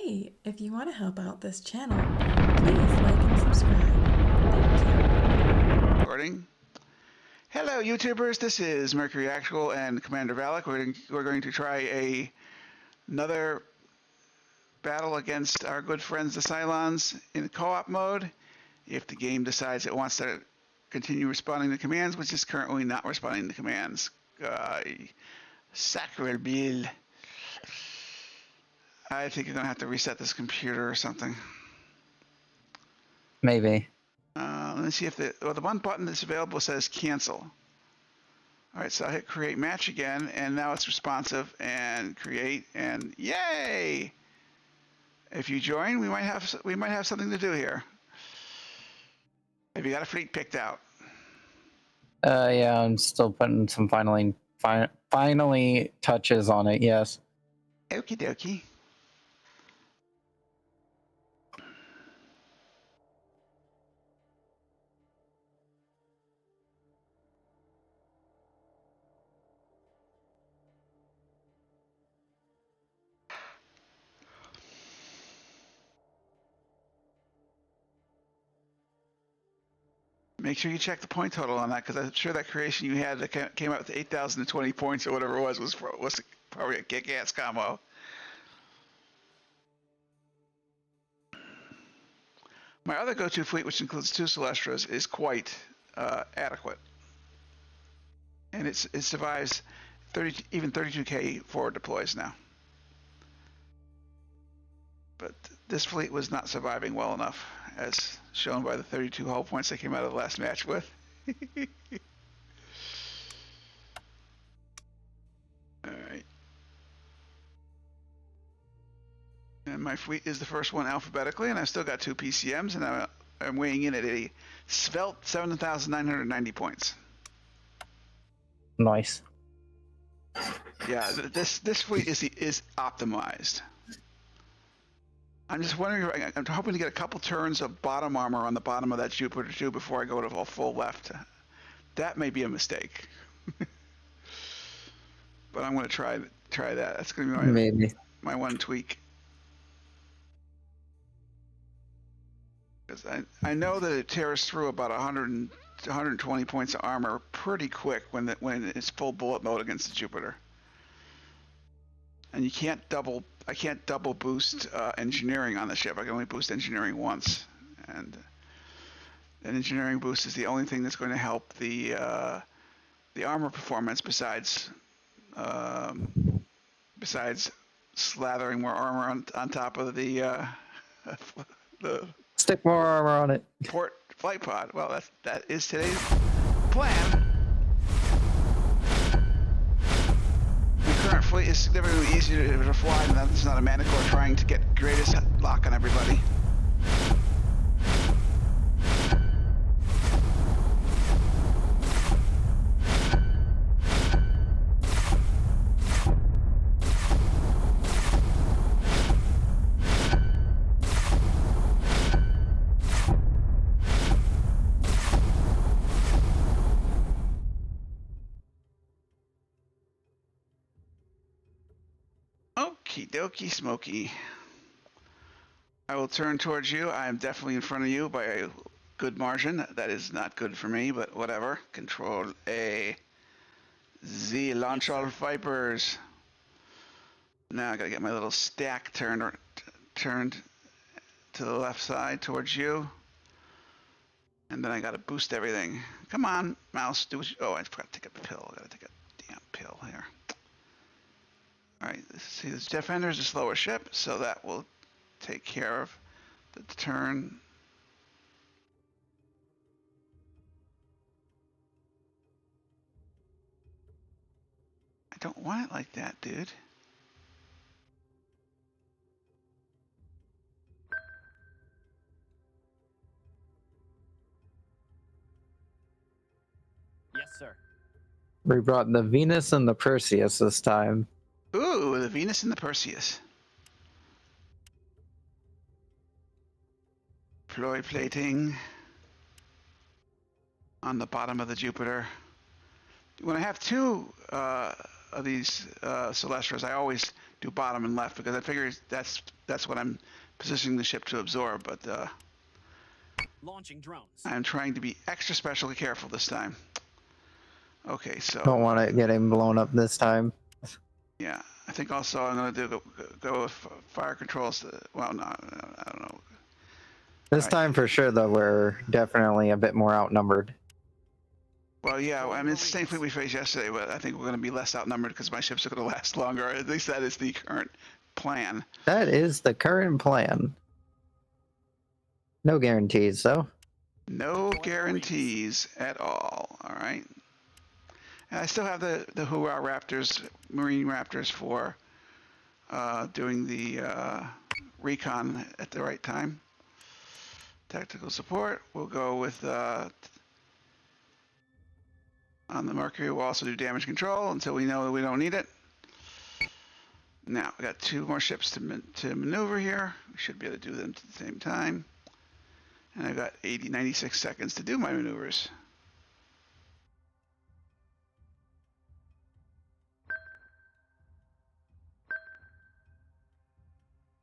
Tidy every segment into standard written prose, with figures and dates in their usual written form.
Hey, if you want to help out this channel, please like and subscribe. Thank you. Recording. Hello, YouTubers. This is Mercury Actual and Commander Valak. We're going to try another battle against our good friends, the Cylons, in co-op mode. If the game decides it wants to continue responding to commands, which is currently not responding to commands. Sacre Bill. I think you're going to have to reset this computer or something. Maybe. Let me see if the one button that's available says cancel. All right, so I hit create match again, and now it's responsive, and create, and yay! If you join, we might have something to do here. Have you got a fleet picked out? Yeah, I'm still putting some finally touches on it. Yes. Okie dokie. Make sure you check the point total on that, because I'm sure that creation you had that came out with 8,020 points or whatever it was probably a kick-ass combo. My other go-to fleet, which includes 2 Celestras, is quite adequate, and it survives even 32k forward deploys now. But this fleet was not surviving well enough, as shown by the 32 hull points they came out of the last match with. All right. And my fleet is the first one alphabetically, and I've still got 2 PCMs, and I'm weighing in at a svelte 7,990 points. Nice. Yeah, this fleet is optimized. I'm just wondering, I'm hoping to get a couple turns of bottom armor on the bottom of that Jupiter too before I go to full left. That may be a mistake. But I'm going to try that. That's going to be Maybe my one tweak. Because I know that it tears through about 100 to 120 points of armor pretty quick when it's full bullet mode against the Jupiter. And I can't double boost engineering on the ship. I can only boost engineering once, and an engineering boost is the only thing that's going to help the armor performance besides slathering more armor on top of the stick more armor on it. port flight pod. Well, that is today's plan. The current fleet is significantly easier to fly, and that's not a Manicore trying to get greatest lock on everybody. Okie dokie smoky. I will turn towards you. I am definitely in front of you by a good margin. That is not good for me, but whatever. Control A. Z. Launch all Vipers. Now I gotta get my little stack turned to the left side towards you. And then I gotta boost everything. Come on, mouse. Do what you... Oh, I forgot to take a pill. I gotta take a damn pill here. Alright, see, this Defender is a slower ship, so that will take care of the turn. I don't want it like that, dude. Yes, sir. We brought the Venus and the Perseus this time. Ooh, the Venus and the Perseus. Ploy plating on the bottom of the Jupiter. When I have 2 of these Celestras, I always do do bottom and left because I figure that's what I'm positioning the ship to absorb. But Launching drones. I'm trying to be extra specially careful this time. Okay, so Don't want it getting blown up this time. yeah, I think also I'm going to go with fire controls. Well, no, I don't know. This Alright. time for sure, though, we're definitely a bit more outnumbered. Well, yeah, I mean, it's the same fleet we faced yesterday, but I think we're going to be less outnumbered because my ships are going to last longer. At least that is the current plan. That is the current plan. No guarantees, though. No guarantees at all. All right. And I still have the Hoorah Raptors, Marine Raptors for doing the recon at the right time. Tactical support. We'll go with on the Mercury. We'll also do damage control until we know that we don't need it. Now we got 2 more ships to maneuver here. We should be able to do them at the same time. And I've got 96 seconds to do my maneuvers.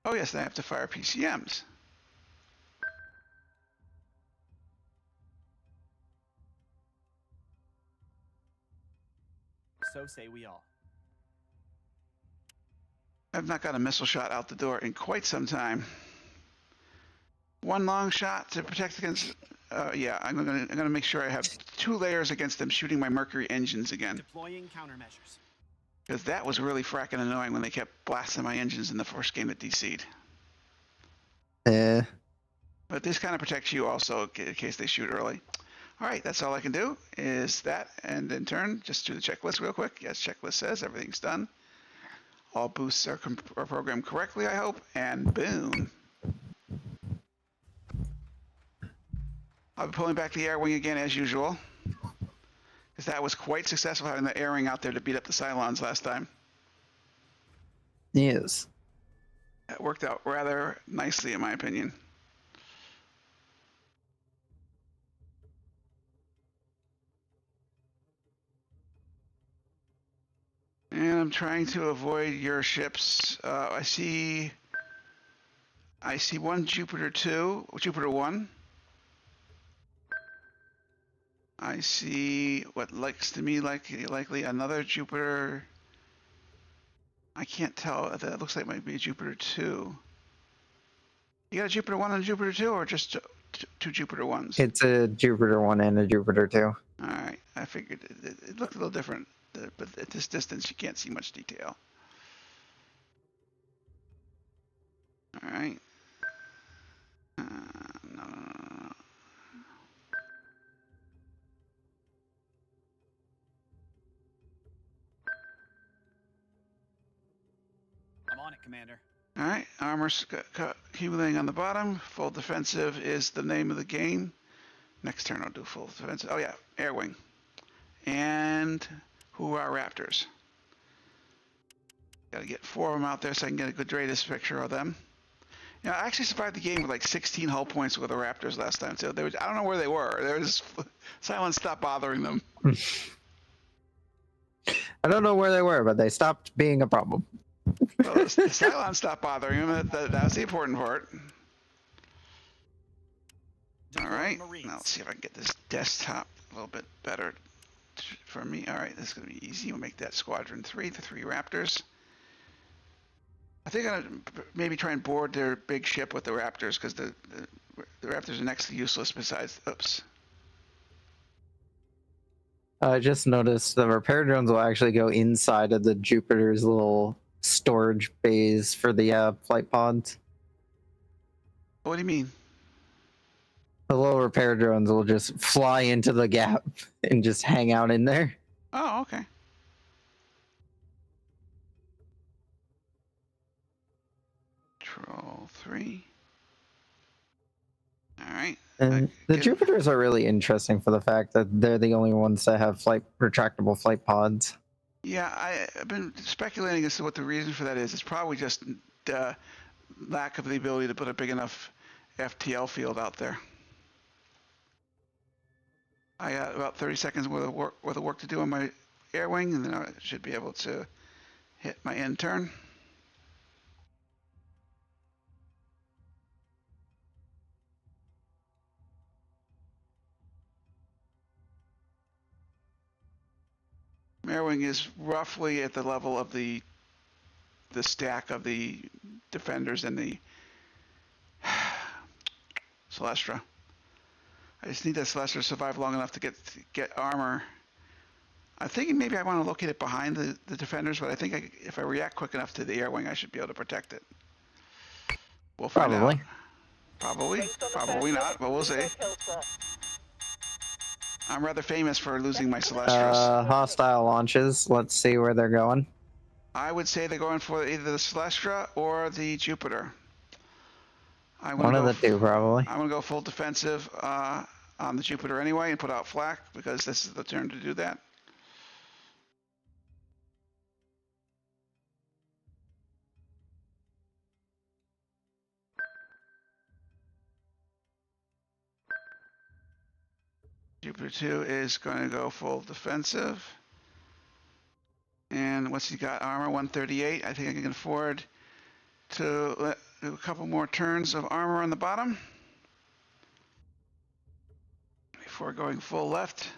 Oh yes, I have to fire PCMs. So say we all. I've not got a missile shot out the door in quite some time. One long shot to protect against. Yeah, I'm gonna make sure I have 2 layers against them shooting my Mercury engines again. Deploying countermeasures. Because that was really fracking annoying when they kept blasting my engines in the first game that DC'd. But this kind of protects you also in case they shoot early. All right, that's all I can do is that, and in turn, just do the checklist real quick. Yes, checklist says everything's done. All boosts are programmed correctly, I hope, and boom. I'll be pulling back the air wing again as usual. Because that was quite successful having the air wing out there to beat up the Cylons last time. Yes. That worked out rather nicely in my opinion. And I'm trying to avoid your ships. I see 1 Jupiter 2, Jupiter 1. I see what looks to me likely another Jupiter. I can't tell. That looks like it might be a Jupiter 2. You got a Jupiter 1 and a Jupiter 2, or just 2 Jupiter 1s? It's a Jupiter 1 and a Jupiter 2. All right. I figured it looked a little different, but at this distance you can't see much detail. All right. No. I'm on it, Commander. All right, armor accumulating on the bottom. Full defensive is the name of the game. Next turn I'll do full defensive. Oh yeah, air wing. And Hoorah Raptors. Gotta get 4 of them out there so I can get a good radius picture of them. You know, I actually survived the game with like 16 hull points with the Raptors last time. So there was, I don't know where they were. There was Silence stopped bothering them. I don't know where they were, but they stopped being a problem. Well, the Cylons stopped bothering him. That was the important part. All right. Now let's see if I can get this desktop a little bit better for me. All right, this is going to be easy. We'll make that Squadron 3, the 3 Raptors. I think I'm going to maybe try and board their big ship with the Raptors because the Raptors are next to useless besides... Oops. I just noticed the repair drones will actually go inside of the Jupiter's little storage bays for the flight pods. What do you mean? The little repair drones will just fly into the gap and just hang out in there. Oh, okay. Control 3. All right. And the Jupiters are really interesting for the fact that they're the only ones that have retractable flight pods. Yeah, I've been speculating as to what the reason for that is. It's probably just lack of the ability to put a big enough FTL field out there. I got about 30 seconds worth of work to do on my air wing, and then I should be able to hit my end turn. Air wing is roughly at the level of the stack of the defenders and the Celestra. I just need that Celestra to survive long enough to get armor. I'm thinking maybe I want to locate it behind the defenders, but I think if I react quick enough to the air wing, I should be able to protect it. We'll find out. Probably. Probably not, but we'll see. I'm rather famous for losing my Celestras. Hostile launches. Let's see where they're going. I would say they're going for either the Celestra or the Jupiter. One of the two, probably. I'm going to go full defensive on the Jupiter anyway and put out flak because this is the turn to do that. Jupiter 2 is going to go full defensive. And what's he got? Armor 138. I think I can afford to do a couple more turns of armor on the bottom before going full left.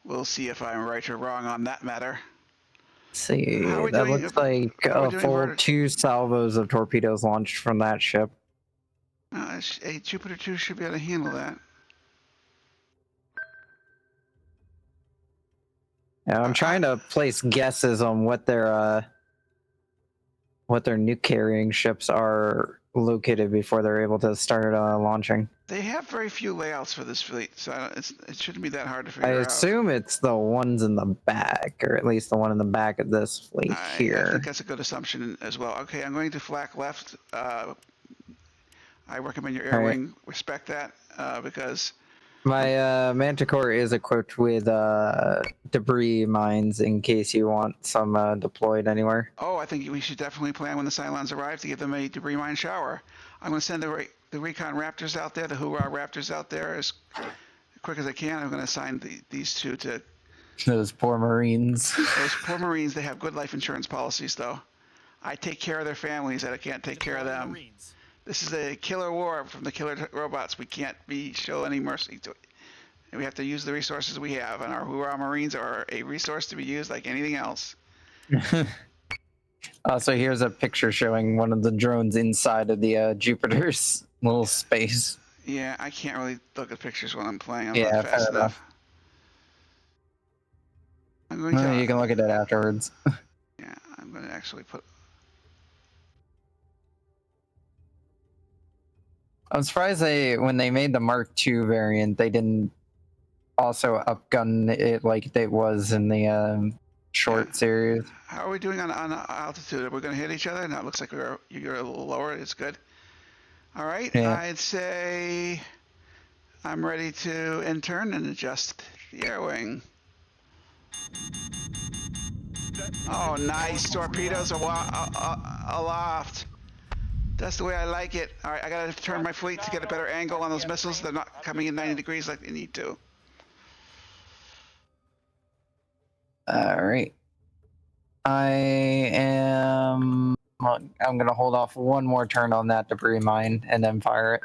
We'll see if I'm right or wrong on that matter. Let's see, that looks like a full 2 salvos of torpedoes launched from that ship. A Jupiter 2 should be able to handle that. Yeah, I'm trying to place guesses on what their nuke carrying ships are located before they're able to start launching. They have very few layouts for this fleet, so it shouldn't be that hard to figure out. I assume it's the ones in the back, or at least the one in the back of this fleet here. I think that's a good assumption as well. Okay, I'm going to flak left. I recommend your air wing respect that because my Manticore is equipped with debris mines in case you want some deployed anywhere. Oh, I think we should definitely plan when the Cylons arrive to give them a debris mine shower. I'm going to send the Recon Raptors out there, the Hoorah Raptors out there as quick as I can. I'm going to assign these two to... Those poor Marines. Those poor Marines, they have good life insurance policies, though. I take care of their families that I can't take care of them. Marines. This is a killer war from the killer robots. We can't show any mercy to it. We have to use the resources we have, and our Hoorah Marines are a resource to be used like anything else. So here's a picture showing one of the drones inside of the Jupiter's little space. Yeah, I can't really look at pictures when I'm playing. I'm Yeah, not fast fair enough. I'm going to, you can look at it afterwards. Yeah, I'm going to actually put... I'm surprised when they made the Mark II variant, they didn't also upgun it like it was in the short series. How are we doing on altitude? Are we going to hit each other? No, it looks like you're a little lower. It's good. All right. Yeah. I'd say I'm ready to turn and adjust the air wing. Oh, nice. Torpedoes aloft. That's the way I like it. All right, I got to turn my fleet to get a better angle on those missiles. They're not coming in 90 degrees like they need to. All right. I'm going to hold off one more turn on that debris mine and then fire it.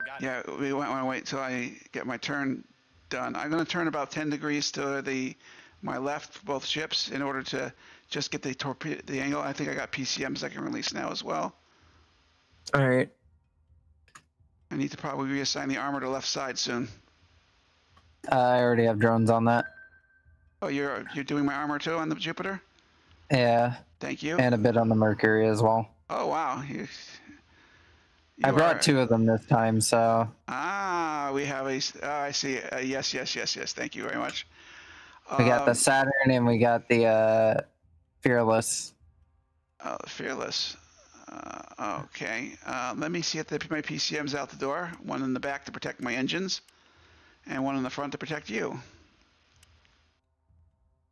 Got it. Yeah, we want to wait until I get my turn done. I'm going to turn about 10 degrees to my left for both ships in order to just get the angle. I think I got PCMs I can release now as well. All right. I need to probably reassign the armor to left side soon. I already have drones on that. Oh, you're doing my armor too on the Jupiter? Yeah. Thank you. And a bit on the Mercury as well. Oh, wow. I brought 2 of them this time, so... We have I see. Yes. Thank you very much. We got the Saturn and we got the Fearless. Oh, Fearless. Okay. Let me see if my PCM's out the door. One in the back to protect my engines, and one in the front to protect you.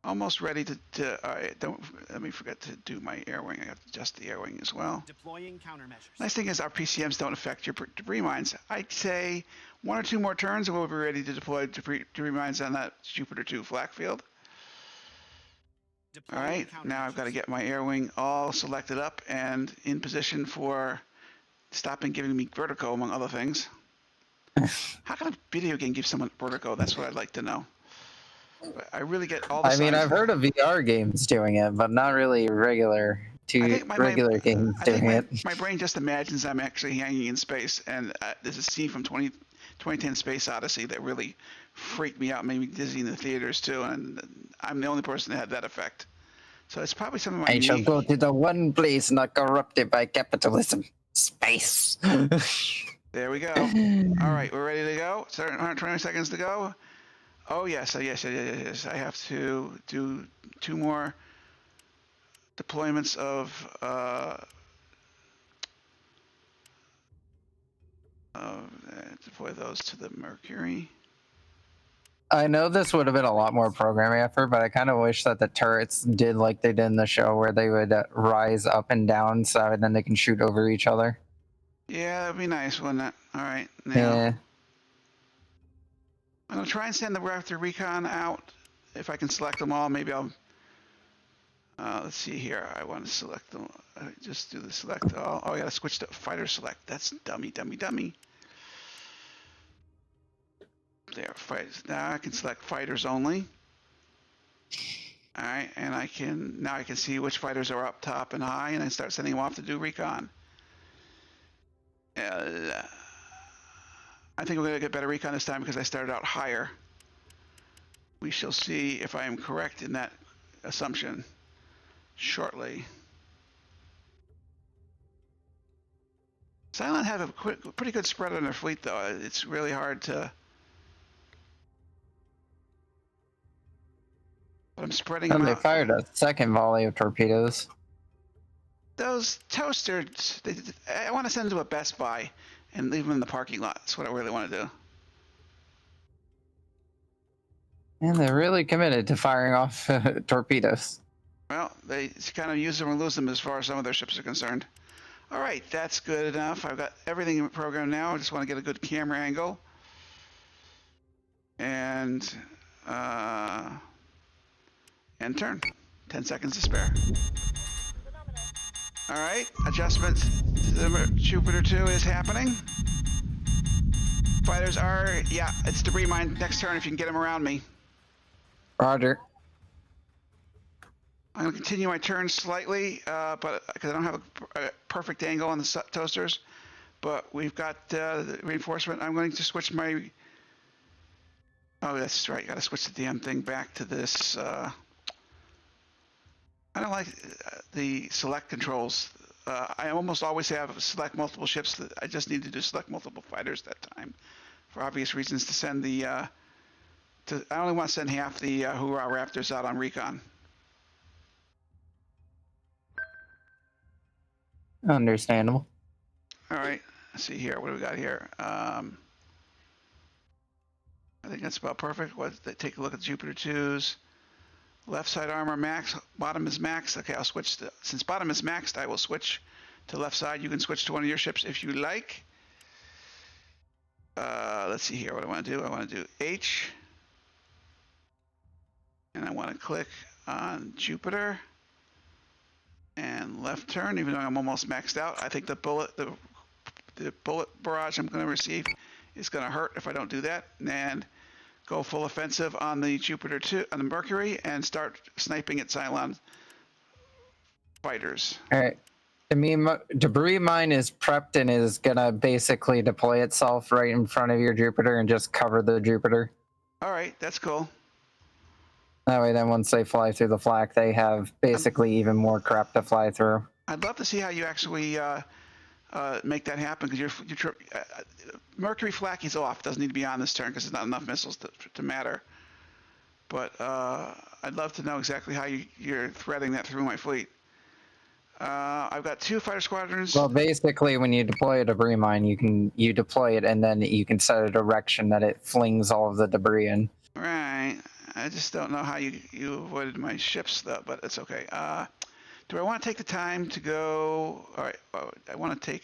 Almost ready to all right, don't let me forget to do my air wing. I have to adjust the air wing as well. Deploying countermeasures. Nice thing is our PCMs don't affect your debris mines. I'd say 1 or 2 more turns and we'll be ready to deploy debris mines on that Jupiter 2 flak field. All right, now I've got to get my air wing all selected up and in position for stopping giving me vertigo, among other things. How can a video game give someone vertigo? That's what I'd like to know. I really get all the I mean, signs. I've heard of VR games doing it, but not really I think regular games I think doing it. my brain just imagines I'm actually hanging in space, and there's a scene from 2010 Space Odyssey that really freaked me out, made me dizzy in the theaters too, and I'm the only person that had that effect. So it's probably some of my I shall unique. go to the one place not corrupted by capitalism. Space. There we go. All right, we're ready to go. 120 seconds to go. Oh yes, yes. I have to do 2 more deployments of deploy those to the Mercury. I know this would have been a lot more programming effort, but I kind of wish that the turrets did like they did in the show, where they would rise up and down, so then they can shoot over each other. Yeah, that'd be nice, wouldn't it? All right, now Yeah. I'm gonna try and send the Raptor Recon out. If I can select them all, maybe I'll. Let's see here. I want to select them. Just do the select all. Oh, I gotta switch to fighter select. That's dummy. There, fighters. Now I can select fighters only. All right, and now I can see which fighters are up top and high, and I start sending them off to do recon. I think we're gonna get better recon this time because I started out higher. We shall see if I am correct in that assumption shortly. Cylon have a pretty good spread on their fleet, though. It's really hard to. But I'm spreading them And they out. fired a second volley of torpedoes. Those toasters, I want to send them to a Best Buy and leave them in the parking lot. That's what I really want to do. And they're really committed to firing off torpedoes. Well, they kind of use them or lose them as far as some of their ships are concerned. All right, that's good enough. I've got everything programmed now. I just want to get a good camera angle. And turn. 10 seconds to spare. All right, adjustment to the Jupiter 2 is happening. Fighters are, yeah, it's debris mine. Next turn if you can get them around me. Roger. I'm going to continue my turn slightly, but because I don't have a perfect angle on the toasters, but we've got the reinforcement. I'm going to switch my. Oh, that's right. Got to switch the damn thing back to this. I don't like the select controls. I almost always have select multiple ships. I just need to do select multiple fighters that time, for obvious reasons. To send the. I only want to send half the Hoorah Raptors out on recon. Understandable. All right, let's see here. What do we got here? I think that's about perfect. Take a look at Jupiter 2s. Left side armor max, bottom is maxed. Okay, I'll switch since bottom is maxed, I will switch to left side. You can switch to one of your ships if you like. Let's see here what I want to do. I want to do H. And I want to click on Jupiter. And left turn, even though I'm almost maxed out. I think the bullet barrage I'm going to receive is going to hurt if I don't do that. And go full offensive on the Jupiter 2, on the Mercury, and start sniping at Cylon fighters. All right. Debris mine is prepped and is gonna basically deploy itself right in front of your Jupiter and just cover the Jupiter. All right, that's cool. That way, then once they fly through the flak, they have basically even more crap to fly through. I'd love to see how you actually make that happen, because your Mercury flak is off. Doesn't need to be on this turn because there's not enough missiles to matter. But I'd love to know exactly how you're threading that through my fleet. I've got 2 fighter squadrons. Well, basically, when you deploy a debris mine, you deploy it and then you can set a direction that it flings all of the debris in. Right. I just don't know how you avoided my ships, though, but it's okay. Do I want to take the time to go? All right. I want to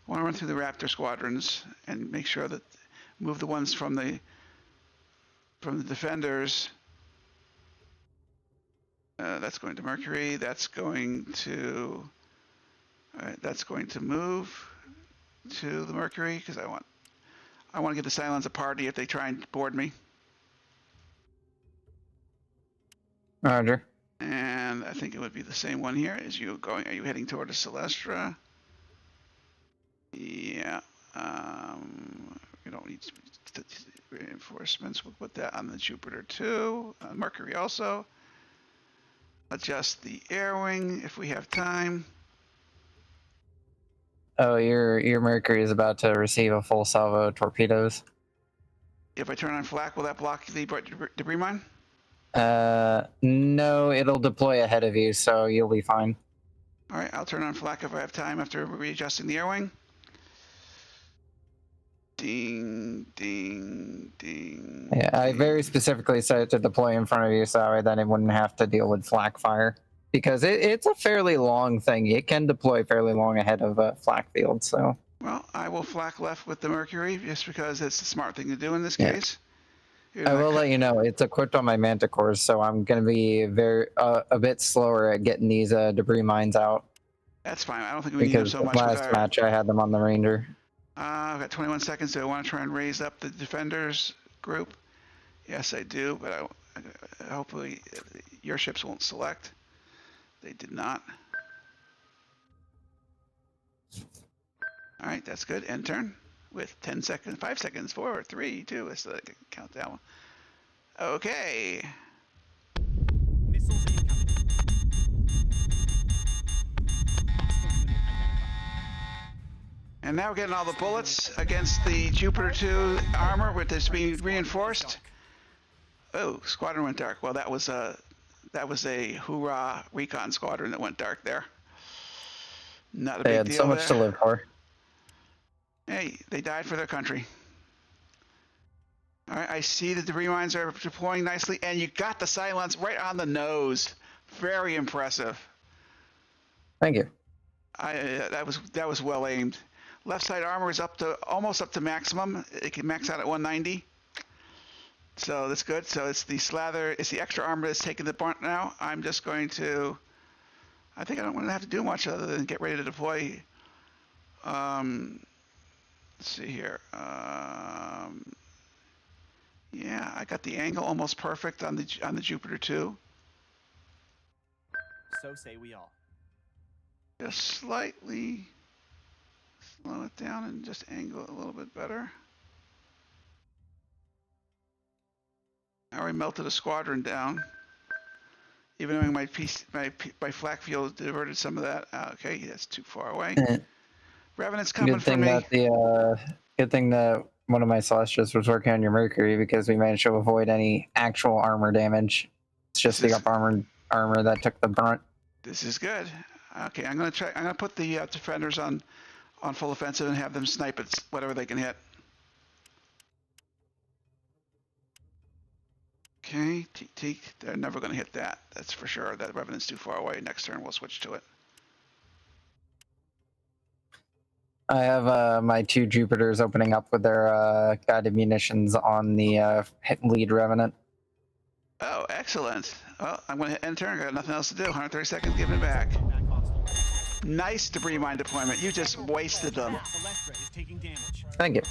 run through the Raptor squadrons and make sure that move the ones from the defenders. That's going to Mercury. That's going to. All right, that's going to move to the Mercury because I want to give the Cylons a party if they try and board me. Roger. And I think it would be the same one here. Are you heading toward the Celestra? Yeah. We don't need reinforcements. We'll put that on the Jupiter too. Mercury also. Adjust the air wing if we have time. Oh, your Mercury is about to receive a full salvo of torpedoes. If I turn on flak, will that block the debris mine? No, it'll deploy ahead of you, so you'll be fine. All right, I'll turn on flak if I have time after readjusting the air wing. Ding, ding, ding. Yeah, I ding. very specifically said it to deploy in front of you so then it wouldn't have to deal with flak fire. Because it's a fairly long thing. It can deploy fairly long ahead of a flak field, so. Well, I will flak left with the Mercury just because it's the smart thing to do in this Yeah. case. I will let you know, it's equipped on my Manticores, so I'm going to be a bit slower at getting these debris mines out. That's fine. I don't think we need them Because so much. last match I had them on the Ranger. I've got 21 seconds. Do I want to try and raise up the defenders group? Yes, I do, but hopefully your ships won't select. They did not. All right, that's good. End turn with 10 seconds, 5 seconds, 4, 3, 2. Let's count that one. Okay. Missiles incoming. Hostile unit identified. And now we're getting all the bullets against the Jupiter 2 armor, which is being reinforced. Oh, squadron went dark. Well, that was a hoorah recon squadron that went dark there. Not a They big had deal so much there. to live for. Hey, they died for their country. All right, I see the debris mines are deploying nicely, and you got the Cylons right on the nose. Very impressive. Thank you. That was well aimed. Left side armor is almost up to maximum. It can max out at 190. So that's good. So it's the extra armor that's taking the brunt now. I'm just going to, I think I don't want to have to do much other than get ready to deploy. Let's see here. Yeah, I got the angle almost perfect on the Jupiter 2. So say we all. Just slightly slow it down and just angle it a little bit better. I already melted a squadron down. Even though my flak field diverted some of that. Okay, that's too far away. Revenant's coming for me. Good thing that one of my Celestials was working on your Mercury because we managed to avoid any actual armor damage. It's just the up armor that took the brunt. This is good. Okay, I'm gonna put the defenders on full offensive and have them snipe at whatever they can hit. Okay, they're never gonna hit that. That's for sure. That Revenant's too far away. Next turn we'll switch to it. I have my 2 Jupiters opening up with their guided munitions on the lead Revenant. Oh, excellent. Well, I'm going to hit end turn. I got nothing else to do. 130 seconds, give it back. Back hostile. Nice debris mine deployment. You just wasted them. Celestra is taking damage. Thank you.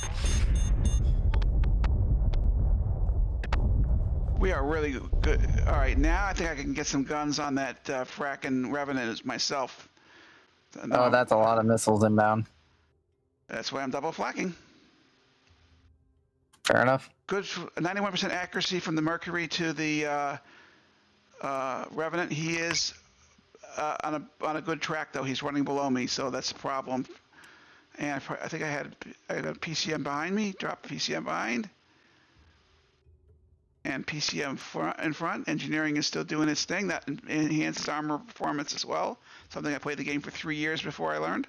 We are really good. All right, now I think I can get some guns on that fracking Revenant myself. No, Oh, that's a lot of missiles inbound. that's why I'm double flacking. Fair enough. Good, 91% accuracy from the Mercury to the Revenant. He is on a good track though. He's running below me, so that's a problem. And I think I had a PCM behind me. Drop PCM behind. And PCM in front. Engineering is still doing its thing. That enhances armor performance as well. Something I played the game for 3 years before I learned.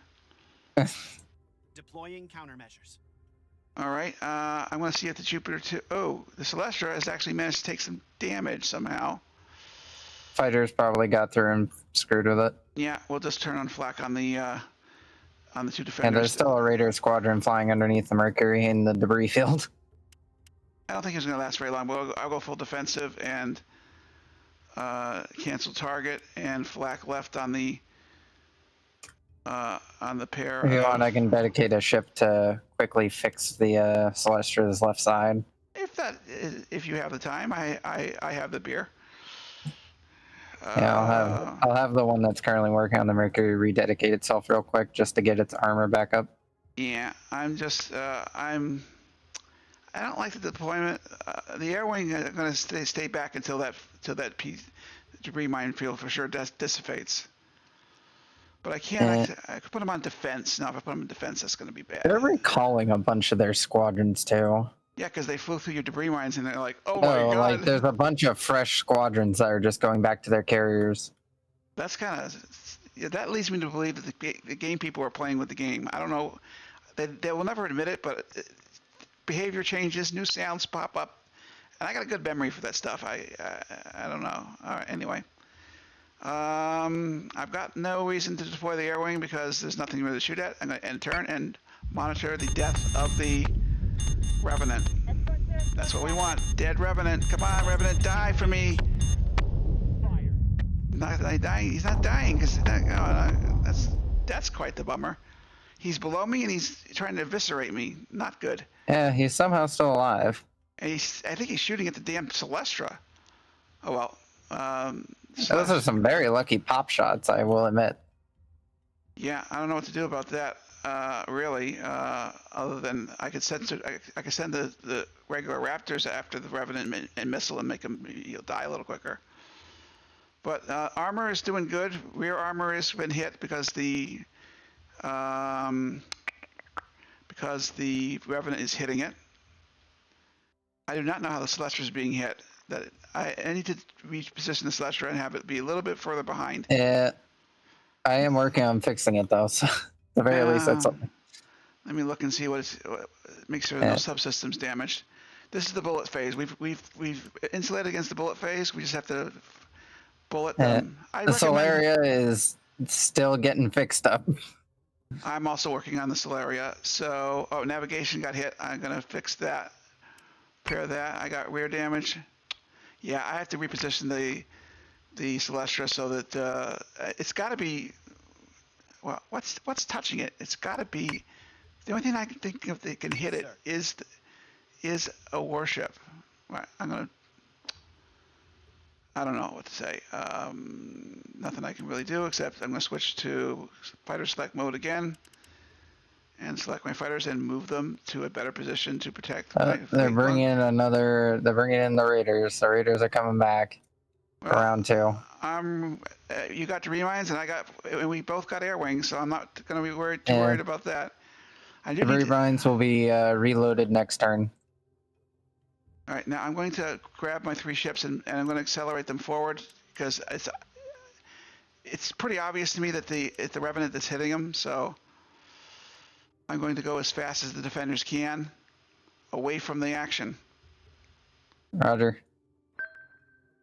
Deploying countermeasures. All right, I want to see if the Jupiter 2. Oh, the Celestra has actually managed to take some damage somehow. Fighters probably got through and screwed with it. Yeah, we'll just turn on flak on the 2 defenders. And there's still a Raider squadron flying underneath the Mercury in the debris field. I don't think it's going to last very long. I'll go full defensive and cancel target and flak left on the pair. If you want, I can dedicate a ship to quickly fix the Celestra's left side. If you have the time, I have the beer. Yeah, I'll have the one that's currently working on the Mercury rededicate itself real quick just to get its armor back up. Yeah, I don't like the deployment. The air wing are going to stay back until that debris minefield for sure dissipates. But I can't. I could put them on defense. Now, if I put them in defense, that's going to be bad. They're recalling a bunch of their squadrons too. Yeah, because they flew through your debris mines and they're like, "Oh my god!" Like there's a bunch of fresh squadrons that are just going back to their carriers. That's kind of that leads me to believe that the game people are playing with the game. I don't know. They will never admit it, but behavior changes, new sounds pop up, and I got a good memory for that stuff. I don't know. All right, anyway. I've got no reason to deploy the air wing because there's nothing really to shoot at. I'm going to turn and monitor the death of the Revenant. That's what we want. Dead Revenant. Come on, Revenant, die for me. Fire. Not dying. He's not dying because that's quite the bummer. He's below me and he's trying to eviscerate me. Not good. Yeah, he's somehow still alive. And I think he's shooting at the damn Celestra. Oh well. Those are some very lucky pop shots, I will admit. Yeah, I don't know what to do about that. Really, other than I could send the regular Raptors after the Revenant and missile and make them die a little quicker. But armor is doing good. Rear armor has been hit because the Revenant is hitting it. I do not know how the Celestra is being hit. That I need to reposition the Celestra and have it be a little bit further behind. Yeah, I am working on fixing it though. So at the very least, that's something. Let me look and see make sure no subsystems damaged. This is the bullet phase. We've insulated against the bullet phase. We just have to bullet them. The Solaria is still getting fixed up. I'm also working on the Solaria. So, navigation got hit. I'm gonna fix that. Repair that. I got rear damage. Yeah, I have to reposition the Celestra so that it's got to be. Well, what's touching it? It's got to be. The only thing I can think of that can hit it is a warship. Right, I don't know what to say. Nothing I can really do except I'm going to switch to fighter select mode again and select my fighters and move them to a better position to protect. They're bringing in the Raiders. The Raiders are coming back for round 2. You got debris mines and we both got air wings, so I'm not going to be too worried about that. Debris mines will be reloaded next turn. All right, now I'm going to grab my 3 ships and I'm going to accelerate them forward because it's pretty obvious to me that it's the Revenant that's hitting them. So I'm going to go as fast as the defenders can, away from the action. Roger.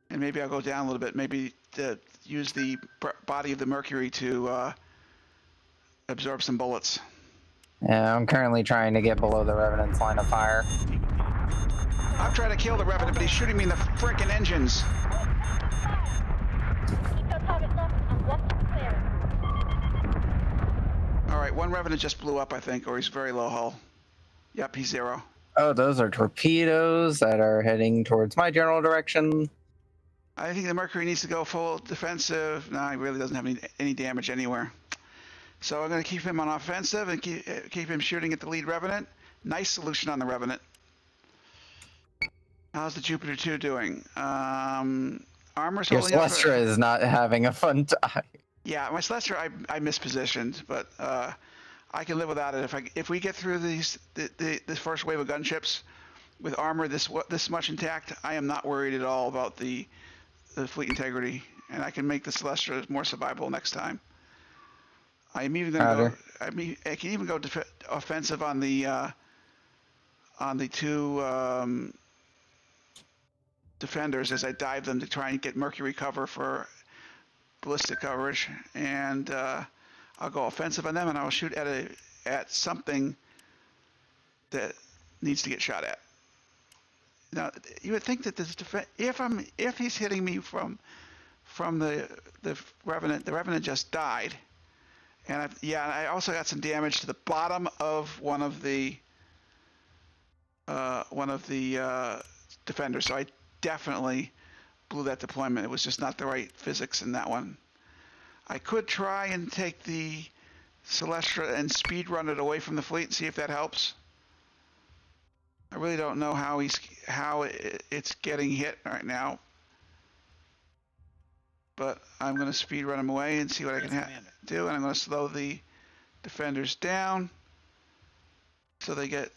And maybe I'll go down a little bit. Maybe to use the body of the Mercury to absorb some bullets. Yeah, I'm currently trying to get below the Revenant's line of fire. I'm trying to kill the Revenant, but he's shooting me in the frickin' engines. All right, one Revenant just blew up, I think, or he's very low hull. Yep, he's 0. Oh, those are torpedoes that are heading towards my general direction. I think the Mercury needs to go full defensive. No, he really doesn't have any damage anywhere. So I'm going to keep him on offensive and keep him shooting at the lead Revenant. Nice solution on the Revenant. How's the Jupiter 2 doing? Armor's Your holding up. Celestra is not having a fun time. Yeah, my Celestra I mispositioned, but I can live without it. If we get through this first wave of gunships with armor this much intact, I am not worried at all about the fleet integrity, and I can make the Celestra more survivable next time. I'm even going to go. I can even go offensive on the 2 defenders as I dive them to try and get Mercury cover for ballistic coverage, and I'll go offensive on them, and I'll shoot at something that needs to get shot at. Now, you would think that this if he's hitting me from the Revenant, the Revenant just died. And I also got some damage to the bottom of one of the defenders. So I definitely blew that deployment. It was just not the right physics in that one. I could try and take the Celestra and speed run it away from the fleet and see if that helps. I really don't know how it's getting hit right now. But I'm going to speed run him away and see what I can do. And I'm going to slow the defenders down so they get,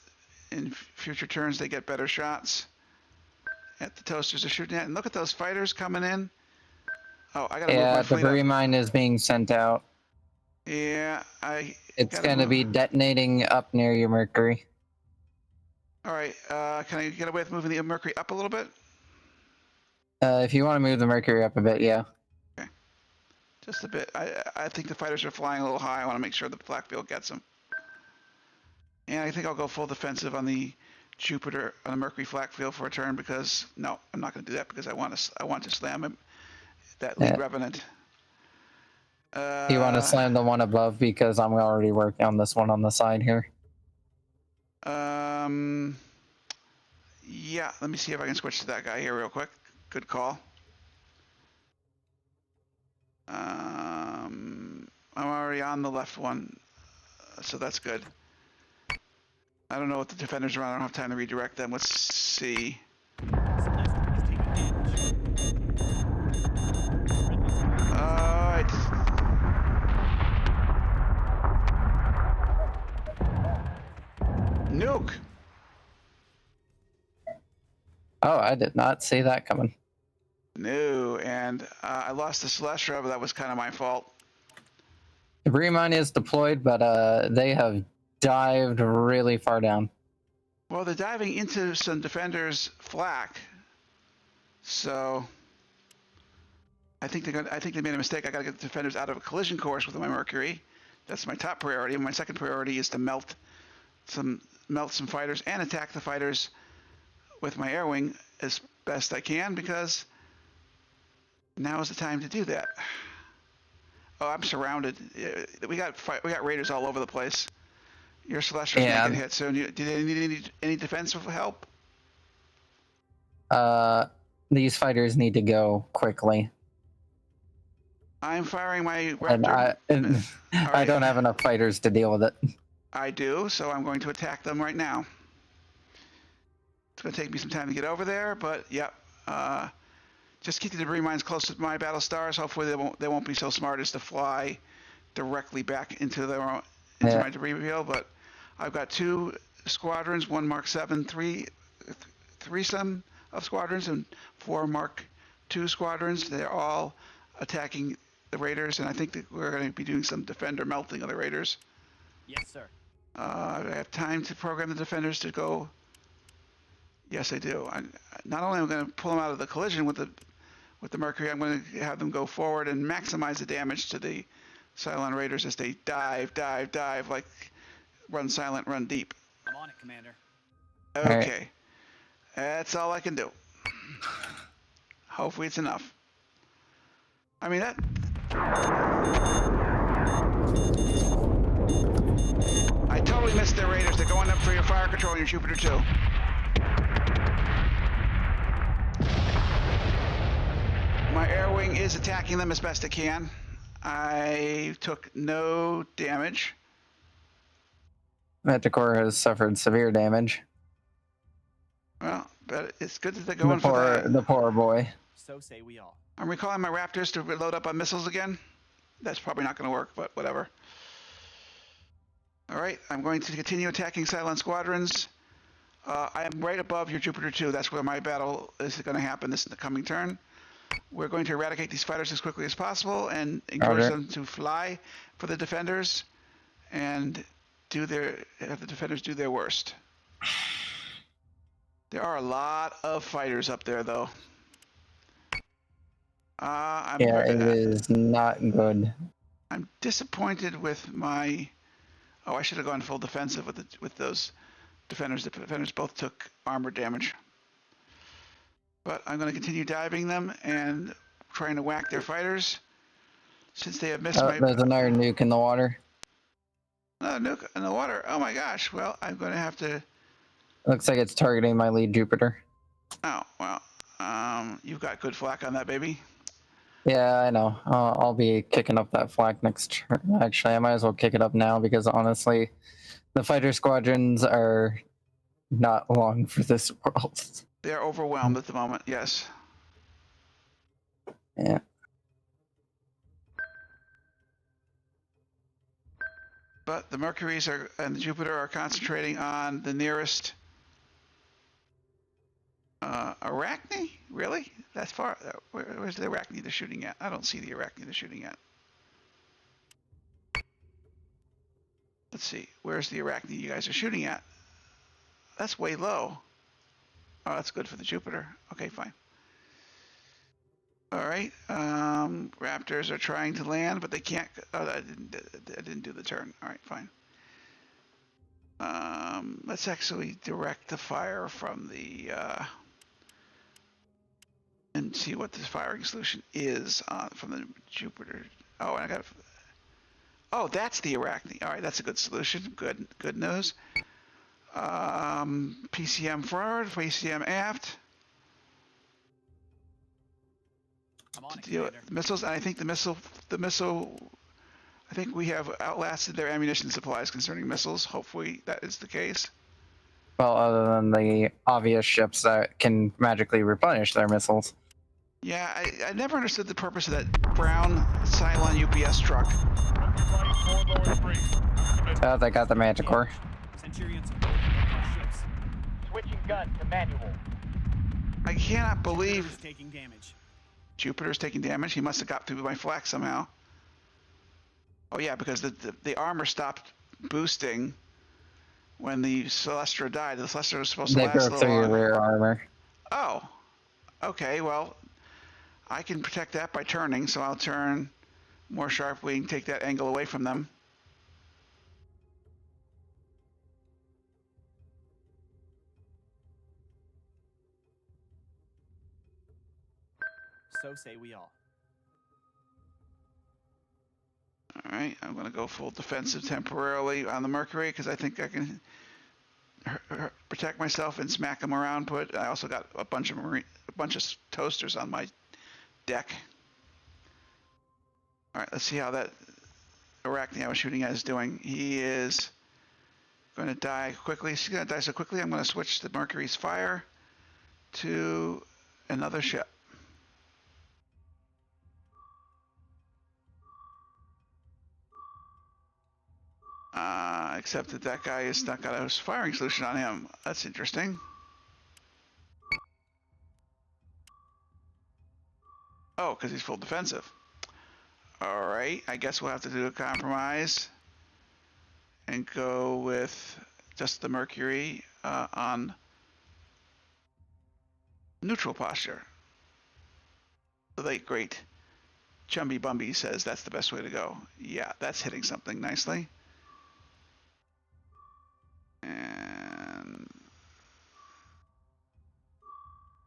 in future turns, they get better shots at the toasters they're shooting at. And look at those fighters coming in. Oh, I got to move my fleet debris up. mine is being sent out. Yeah, It's going to be detonating up near your Mercury. All right, can I get away with moving the Mercury up a little bit? If you want to move the Mercury up a bit, yeah. Okay, just a bit. I think the fighters are flying a little high. I want to make sure the flak field gets them. And I think I'll go full defensive on the Jupiter, on the Mercury flak field for a turn because, no, I'm not going to do that because I want to slam him, that lead revenant. You want to slam the one above because I'm already working on this one on the side here. Yeah, let me see if I can switch to that guy here real quick. Good call. I'm already on the left one, so that's good. I don't know what the defenders are on. I don't have time to redirect them. Let's see. Celestar is taking damage. Alright. Nuke! Oh, I did not see that coming. No, and I lost the Celestia, but that was kind of my fault. Debris mine is deployed, but they have dived really far down. Well, they're diving into some defenders' flak, so I think they made a mistake. I got to get the defenders out of a collision course with my Mercury. That's my top priority. My second priority is to melt some fighters and attack the fighters with my air wing as best I can because now is the time to do that. Oh, I'm surrounded. We got raiders all over the place. Your Celestials may get hit soon. Do they need any defensive help? These fighters need to go quickly. I'm firing my Raptor. And I don't have enough fighters to deal with it. I do, so I'm going to attack them right now. It's going to take me some time to get over there, but yep. Just keep the debris mines close to my Battlestars. Hopefully they won't be so smart as to fly directly back into my debris field. But I've got 2 squadrons, 1 Mark 7, threesome of squadrons, and 4 Mark 2 squadrons. They're all attacking the raiders, and I think that we're going to be doing some defender melting of the raiders. Yes, sir. I have time to program the defenders to go. Yes, I do. Not only am I going to pull them out of the collision with the Mercury, I'm going to have them go forward and maximize the damage to the Cylon Raiders as they dive, like run silent, run deep. I'm on it, Commander. Okay. Right. That's all I can do. Hopefully it's enough. I mean, I totally missed their Raiders. They're going up for your fire control on your Jupiter 2. My air wing is attacking them as best it can. I took no damage. Manticore has suffered severe damage. Well, but it's good that they're going for that. The poor boy. So say we all. I'm recalling my Raptors to load up on missiles again. That's probably not going to work, but whatever. All right, I'm going to continue attacking Cylon squadrons. I am right above your Jupiter 2. That's where my battle is going to happen this coming turn. We're going to eradicate these fighters as quickly as possible and encourage them to fly for the defenders and have the defenders do their worst. There are a lot of fighters up there, though. It is not good. I'm disappointed with my. Oh, I should have gone full defensive with those defenders. The defenders both took armor damage. But I'm going to continue diving them and trying to whack their fighters since they have missed my. There's another nuke in the water. Nuke in the water. Oh my gosh. Well, I'm going to have to. Looks like it's targeting my lead Jupiter. Oh, well. You've got good flak on that, baby. Yeah, I know. I'll be kicking up that flag next turn. Actually, I might as well kick it up now because honestly, the fighter squadrons are not long for this world. They're overwhelmed at the moment, yes. Yeah. But the Mercuries and the Jupiter are concentrating on the nearest Arachne? Really? That's far. Where's the Arachne they're shooting at? I don't see the Arachne they're shooting at. Let's see. Where's the Arachne you guys are shooting at? That's way low. Oh, that's good for the Jupiter. Okay, fine. All right. Raptors are trying to land, but they can't. Oh, I didn't do the turn. All right, fine. Let's actually direct the fire from the and see what this firing solution is from the Jupiter. Oh, and I got. Oh, that's the Arachne. All right, that's a good solution. Good news. PCM forward, PCM aft. I'm on it, To deal with Commander. missiles, and I think the missile. I think we have outlasted their ammunition supplies concerning missiles. Hopefully that is the case. Well, other than the obvious ships that can magically replenish their missiles. Yeah, I never understood the purpose of that brown Cylon UPS truck. Oh, they got the Manticore. Centurions on ships. Switching gun to manual. I cannot Is believe taking damage. Jupiter's taking damage. He must have got through my flak somehow. Oh yeah, because the armor stopped boosting when the Celestra died. The Celestra was supposed to They last a broke little through your longer. rear armor. Oh, okay. Well, I can protect that by turning, so I'll turn more sharply and take that angle away from them. So say we all. All right, I'm going to go full defensive temporarily on the Mercury because I think I can protect myself and smack them around. But I also got a bunch of toasters on my deck. All right, let's see how that Arachne I was shooting at is doing. He is going to die quickly. She's going to die so quickly. I'm going to switch the Mercury's fire to another ship. Except that guy has not got a firing solution on him. That's interesting. Oh, because he's full defensive. All right, I guess we'll have to do a compromise and go with just the Mercury on neutral posture. The late great Chumby Bumby says that's the best way to go. Yeah, that's hitting something nicely. And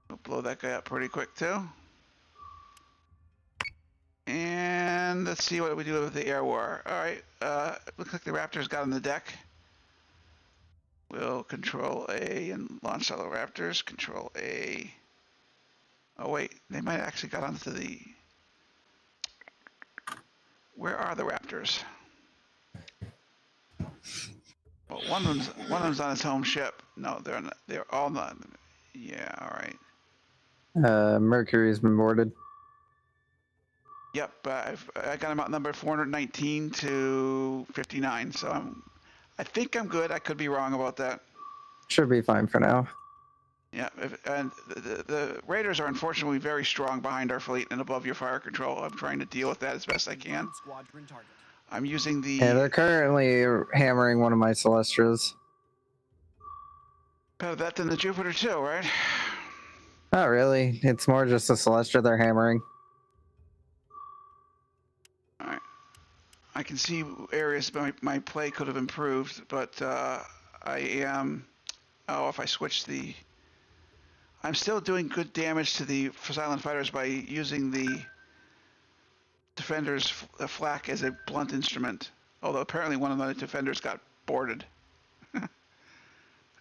we'll blow that guy up pretty quick too. And let's see what we do with the air war. All right, looks like the Raptors got on the deck. We'll control A and launch all the Raptors. Control A. Oh wait, they might have actually got onto the. Where are the Raptors? Well, one of them's on its home ship. No, they're not. They're all not. Yeah, all right. Mercury's been boarded. Yep, I got them outnumbered 419 to 59. So I think I'm good. I could be wrong about that. Should be fine for now. Yeah, and the Raiders are unfortunately very strong behind our fleet and above your fire control. I'm trying to deal with that as best I can. Squadron target. I'm using the. Yeah, they're currently hammering one of my Celestras. Better that than the Jupiter too, right? Not really. It's more just a Celestra they're hammering. All right. I can see areas my play could have improved, but I am. Oh, if I switch the. I'm still doing good damage to the silent fighters by using the defender's flak as a blunt instrument. Although apparently one of the defenders got boarded.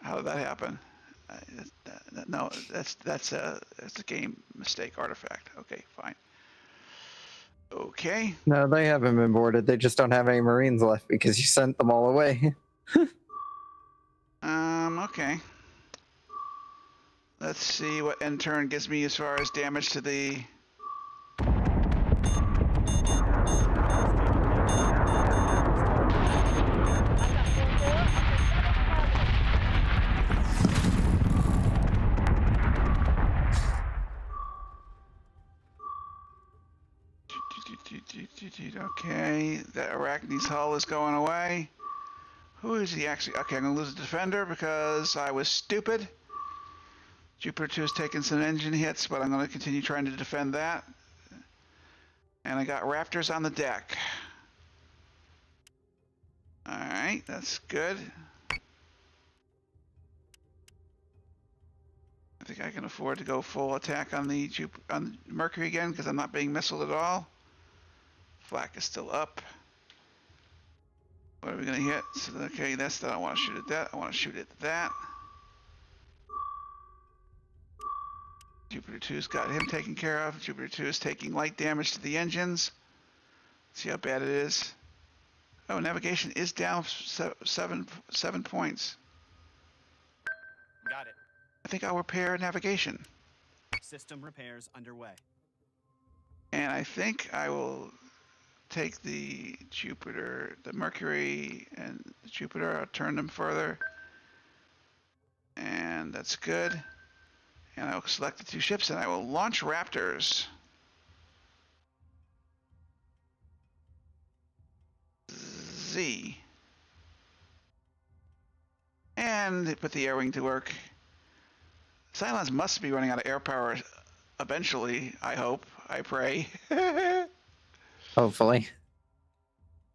How did that happen? No, that's a game mistake artifact. Okay, fine. Okay. No, they haven't been boarded. They just don't have any Marines left because you sent them all away. Okay. Let's see what end turn gives me as far as damage to the. Okay, that Arachne's hull is going away. Who is he actually? Okay, I'm gonna lose a defender because I was stupid. Jupiter 2 has taken some engine hits, but I'm gonna continue trying to defend that. And I got Raptors on the deck. Alright, that's good. I think I can afford to go full attack on the Mercury again because I'm not being missiled at all. Flak is still up. What are we gonna hit? So, okay, that's that. I want to shoot at that. I want to shoot at that. Jupiter 2's got him taken care of. Jupiter 2 is taking light damage to the engines. See how bad it is. Oh, navigation is down seven points. Got it. I think I'll repair navigation. System repairs underway. And I think I will take the Jupiter, the Mercury, and the Jupiter. I'll turn them further. And that's good. And I'll select the two ships and I will launch Raptors. Z. And put the air wing to work. Cylons must be running out of air power eventually, I hope. I pray. Hopefully.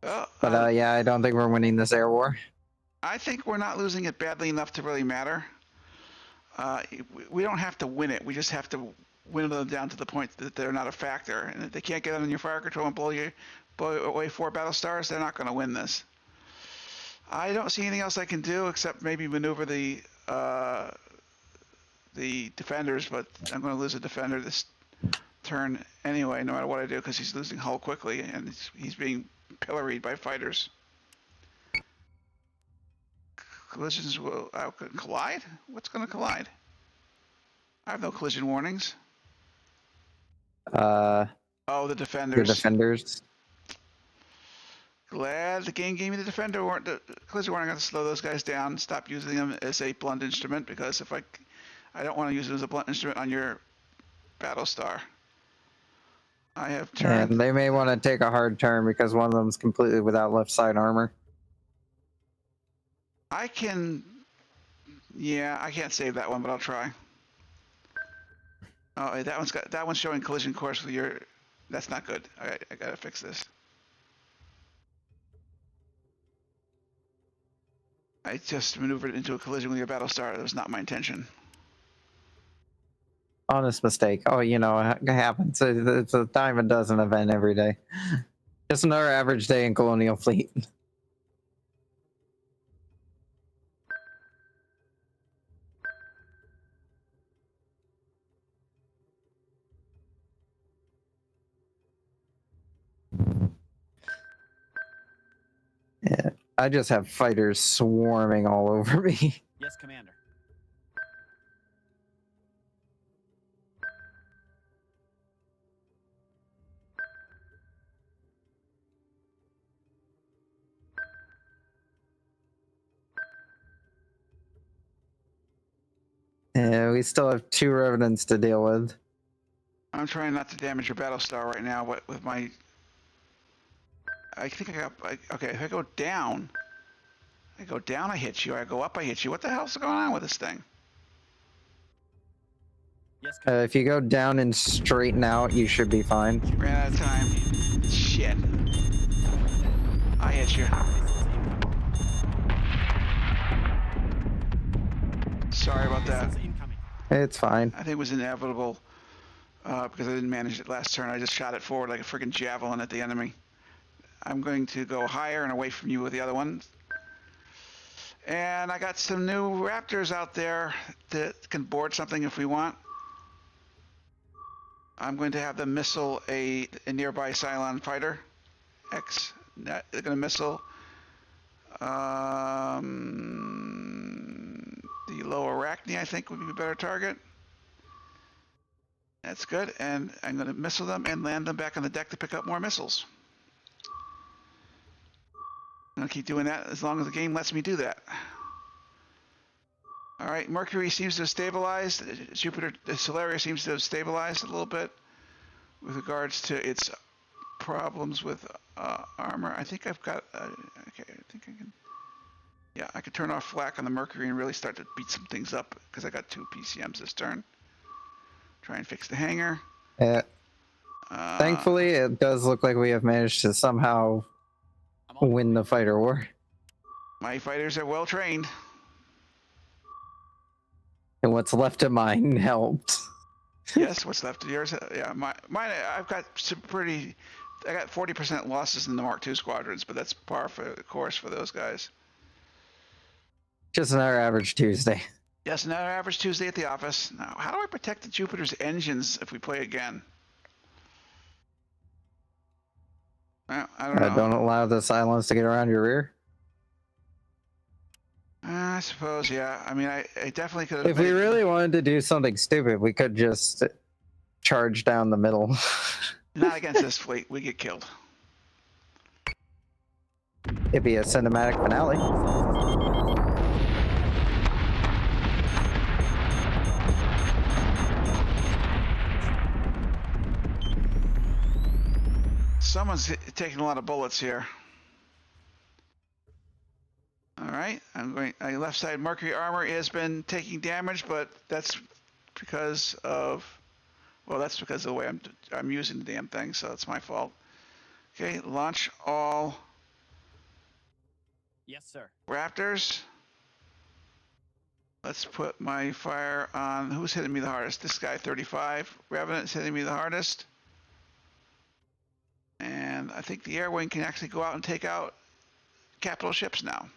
Well, But yeah, I don't think we're winning this air war. I think we're not losing it badly enough to really matter. We don't have to win it. We just have to win them down to the point that they're not a factor. And if they can't get on your fire control and blow away 4 Battlestars, they're not going to win this. I don't see anything else I can do except maybe maneuver the defenders, but I'm going to lose a defender this turn anyway, no matter what I do, because he's losing hull quickly and he's being pilloried by fighters. Collisions will collide? What's going to collide? I have no collision warnings. Oh, the defenders. the defenders. Glad the game gave me the defender warning. The collision warning. I got to slow those guys down. Stop using them as a blunt instrument because if I don't want to use them as a blunt instrument on your Battlestar. I have turned. And they may want to take a hard turn because one of them's completely without left side armor. I can. Yeah, I can't save that one, but I'll try. Oh, that one's showing collision course with your. That's not good. I gotta fix this. I just maneuvered into a collision with your Battlestar. That was not my intention. Honest mistake. Oh, you know, it happens. It's a dime a dozen event every day. Just another average day in Colonial Fleet. Yeah, I just have fighters swarming all over me. Yes, Commander. Yeah, we still have 2 revenants to deal with. I'm trying not to damage your Battlestar right now. What with my? I think I got. Okay, if I go down, I hit you. I go up, I hit you. What the hell's going on with this thing? Yes, Commander. If you go down and straighten out, you should be fine. Ran out of time. Shit. I hit you. Sorry about that. Missiles incoming. It's fine. I think it was inevitable because I didn't manage it last turn. I just shot it forward like a friggin' javelin at the enemy. I'm going to go higher and away from you with the other one. And I got some new Raptors out there that can board something if we want. I'm going to have them missile a nearby Cylon fighter. They're going to missile the low Arachne, I think, would be a better target. That's good. And I'm going to missile them and land them back on the deck to pick up more missiles. I'm going to keep doing that as long as the game lets me do that. All right, Mercury seems to have stabilized. Solaria seems to have stabilized a little bit with regards to its problems with armor. I think I've got, okay, I think I can, yeah, I could turn off flak on the Mercury and really start to beat some things up because I got 2 PCMs this turn. Try and fix the hangar. Yeah. Thankfully, it does look like we have managed to somehow win the fighter war. My fighters are well trained. And what's left of mine helped. Yes, what's left of yours? Yeah, mine. I've got some pretty. I got 40% losses in the Mark II squadrons, but that's par for the course for those guys. Just another average Tuesday. Yes, another average Tuesday at the office. Now, how do I protect the Jupiter's engines if we play again? Well, I don't know. Don't allow the Cylons to get around your rear. I suppose, yeah. I mean, I definitely could have. If we really wanted to do something stupid, we could just charge down the middle. Not against this fleet. We get killed. It'd be a cinematic finale. Someone's taking a lot of bullets here. All right, left side Mercury armor has been taking damage, but that's because of, well, that's because of the way I'm using the damn thing, so it's my fault. Okay, launch all Yes, sir. Raptors. Let's put my fire on, who's hitting me the hardest? This guy, 35. Revenant's hitting me the hardest. And I think the air wing can actually go out and take out capital ships now.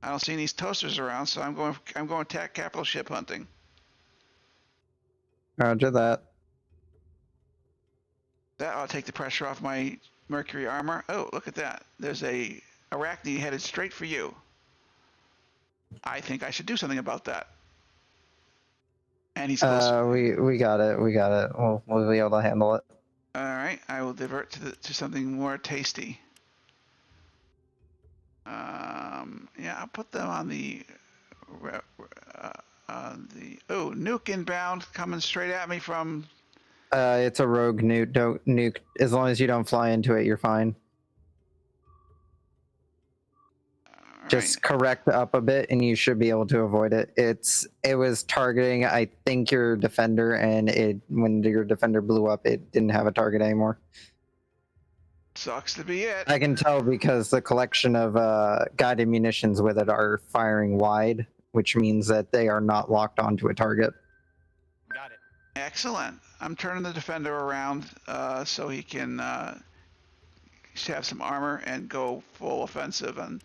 I don't see any toasters around, so I'm going to attack capital ship hunting. Roger that. That ought to take the pressure off my Mercury armor. Oh, look at that. There's a Arachne headed straight for you. I think I should do something about that. And he's close. We got it. We got it. We'll be able to handle it. All right, I will divert to something more tasty. Yeah, I'll put them on the oh, nuke inbound coming straight at me from. It's a rogue nuke. Don't nuke. As long as you don't fly into it, you're fine. Just correct up a bit, and you should be able to avoid it. It was targeting, I think, your defender, and when your defender blew up, it didn't have a target anymore. Sucks to be it. I can tell because the collection of guided munitions with it are firing wide, which means that they are not locked onto a target. Got it. Excellent. I'm turning the defender around so he can have some armor and go full offensive and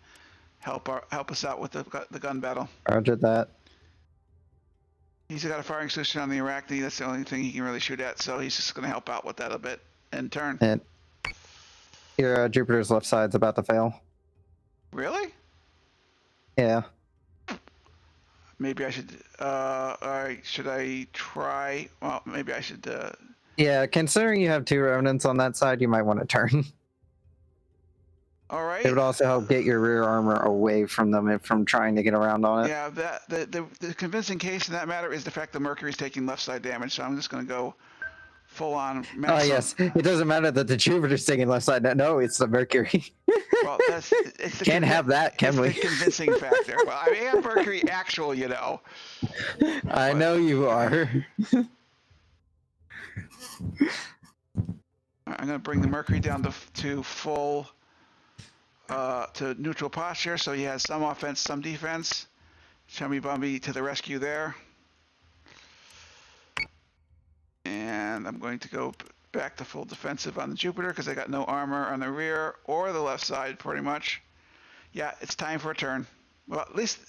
help us out with the gun battle. Roger that. He's got a firing solution on the Arachne. That's the only thing he can really shoot at, so he's just going to help out with that a bit in turn. And your Jupiter's left side's about to fail. Really? Yeah. Maybe I should. All right. Should I try? Well, maybe I should. Yeah, considering you have 2 Revenants on that side, you might want to turn. All right. It would also help get your rear armor away from them from trying to get around on it. Yeah, the convincing case in that matter is the fact that Mercury's taking left side damage, so I'm just going to go full on. Oh yes, it doesn't matter that the Jupiter's taking left side. No, it's the Mercury. Well, it's the Can't have that, can we? The convincing factor. Well, I am Mercury actual, you know. I know you are. I'm going to bring the Mercury down to full. To neutral posture, so he has some offense, some defense. Chummy Bumby to the rescue there. And I'm going to go back to full defensive on the Jupiter because I got no armor on the rear or the left side, pretty much. Yeah, it's time for a turn. Well, at least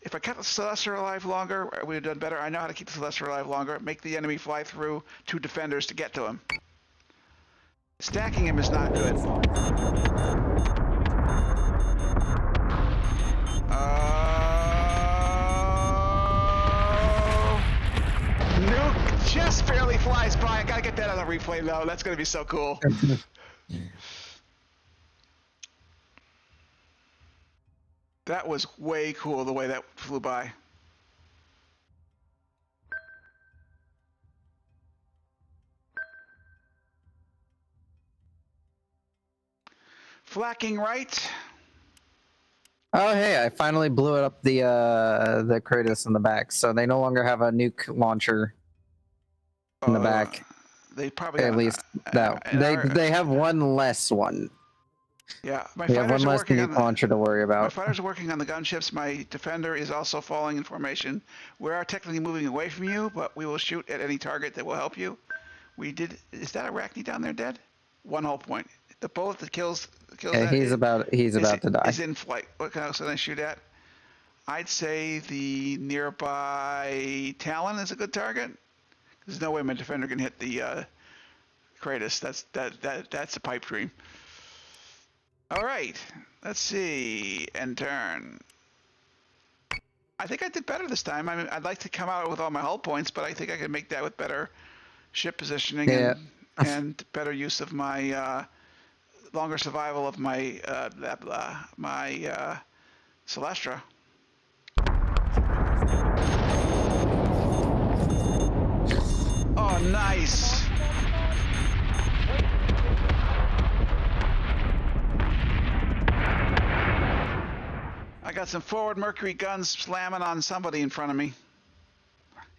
if I kept the Celestia alive longer, we would have done better. I know how to keep the Celestia alive longer. Make the enemy fly through 2 defenders to get to him. Stacking him is not good. Nuke just barely flies by. I gotta get that on the replay though. That's gonna be so cool. That was way cool the way that flew by. Flacking right. Oh, hey, I finally blew it up the Kratos in the back, so they no longer have a nuke launcher in the back. They probably At have, least that they have one less one. Yeah, my They have one fighters are less working on nuke the, launcher to worry my about. fighters are working on the gunships. My defender is also falling in formation. We are technically moving away from you, but we will shoot at any target that will help you. We did. Is that Arachne down there dead? 1 hull point. The bullet that kills Yeah, that he's about to die. is in flight. What else can I shoot at? I'd say the nearby Talon is a good target. There's no way my defender can hit the Kratos. That's a pipe dream. All right, let's see. End turn. I think I did better this time. I mean, I'd like to come out with all my hull points, but I think I can make that with better ship positioning and better use of my longer survival of my Celestia. Oh, nice. I got some forward Mercury guns slamming on somebody in front of me.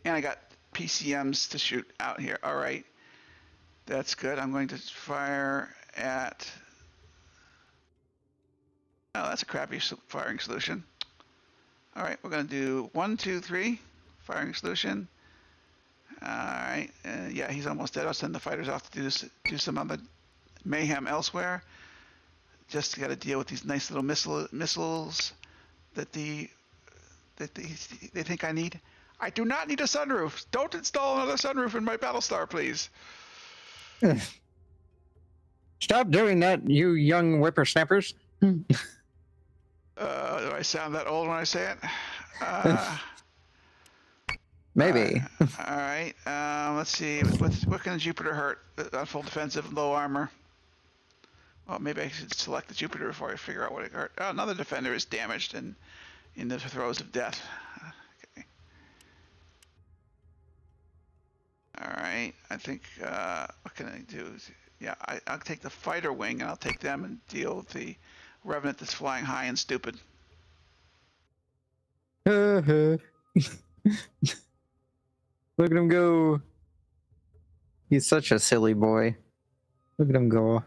And I got PCMs to shoot out here. All right. That's good. I'm going to fire at... Oh, that's a crappy firing solution. All right, we're going to do 1, 2, 3. Firing solution. All right. Yeah, he's almost dead. I'll send the fighters off to do some other mayhem elsewhere. Just got to deal with these nice little missiles that they think I need. I do not need a sunroof. Don't install another sunroof in my Battlestar, please. Stop doing that, you young whippersnappers. Do I sound that old when I say it? Maybe. All right. Let's see. What can a Jupiter hurt on full defensive, low armor? Well, maybe I should select the Jupiter before I figure out what it hurt. Oh, another defender is damaged and in the throes of death. Okay. All right. I think, what can I do? Yeah, I'll take the fighter wing and I'll take them and deal with the Revenant that's flying high and stupid. Look at him go. He's such a silly boy. Look at him go.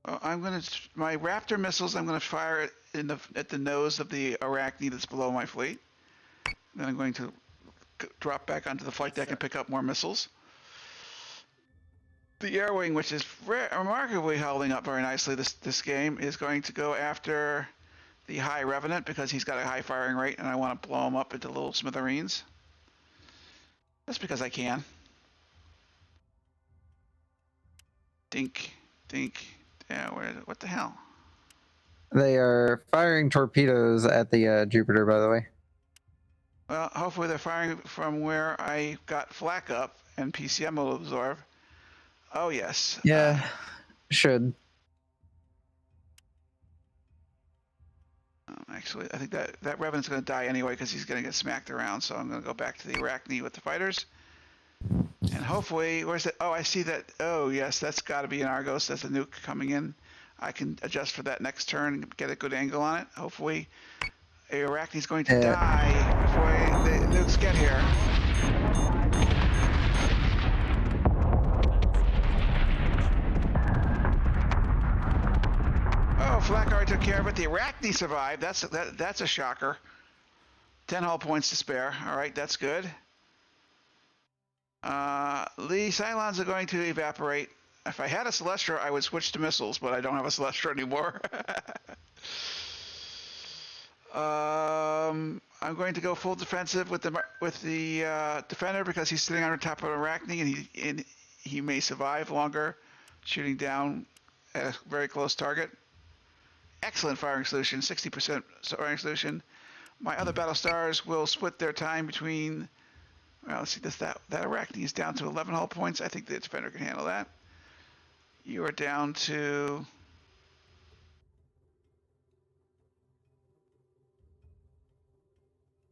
My Raptor missiles, I'm gonna fire at the nose of the Arachne that's below my fleet. Then I'm going to drop back onto the flight deck and pick up more missiles. The air wing, which is remarkably holding up very nicely this game, is going to go after the high Revenant because he's got a high firing rate and I want to blow him up into little smithereens. Just because I can. Dink, dink. Yeah, what the hell? They are firing torpedoes at the Jupiter, by the way. Well, hopefully they're firing from where I got flak up and PCM will absorb. Oh, yes. Yeah, should. Actually, I think that Revenant's going to die anyway because he's going to get smacked around. So I'm going to go back to the Arachne with the fighters. And hopefully, where's it? Oh, I see that. Oh, yes, that's got to be an Argos. That's a nuke coming in. I can adjust for that next turn and get a good angle on it. Hopefully, Arachne's going to die before the nukes get here. Oh, flak already took care of it. The Arachne survived. That's a shocker. 10 hull points to spare. All right, that's good. The Cylons are going to evaporate. If I had a Celestra, I would switch to missiles, but I don't have a Celestra anymore. I'm going to go full defensive with the defender because he's sitting on top of Arachne and he may survive longer, shooting down at a very close target. Excellent firing solution, 60% firing solution. My other Battlestars will split their time between. Well, let's see, that Arachne is down to 11 hull points. I think the defender can handle that. You are down to.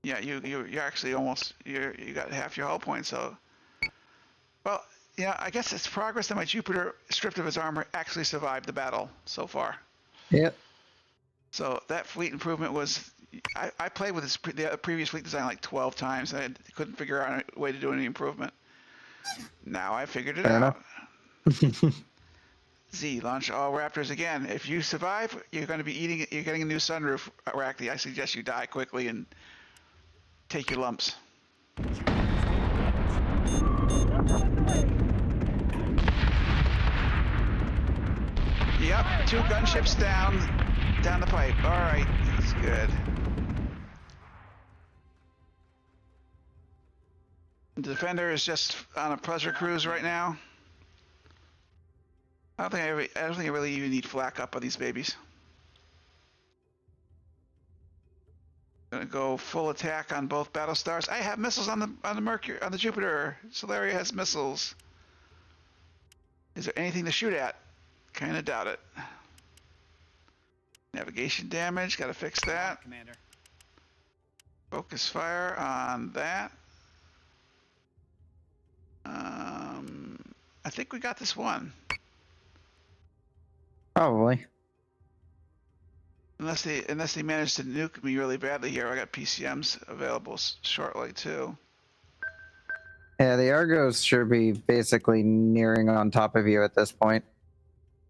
Yeah, you're actually almost you got half your hull points. So, well, yeah, I guess it's progress that my Jupiter, stripped of his armor, actually survived the battle so far. Yep. So that fleet improvement was. I played with the previous fleet design like 12 times and I couldn't figure out a way to do any improvement. Now I figured it Fair out. enough. Z, launch all Raptors again. If you survive, you're going to be eating it. You're getting a new sunroof, Arachne. I suggest you die quickly and take your lumps. Yep, 2 gunships down the pipe. All right, that's good. The defender is just on a pleasure cruise right now. I don't think I really even need flak up on these babies. Gonna go full attack on both Battlestars. I have missiles on the Mercury, on the Jupiter. Solaria has missiles. Is there anything to shoot at? Kinda doubt it. Navigation damage, gotta fix that. Commander. Focus fire on that. I think we got this one. Probably. Unless they manage to nuke me really badly here. I got PCMs available shortly too. Yeah, the Argos should be basically nearing on top of you at this point.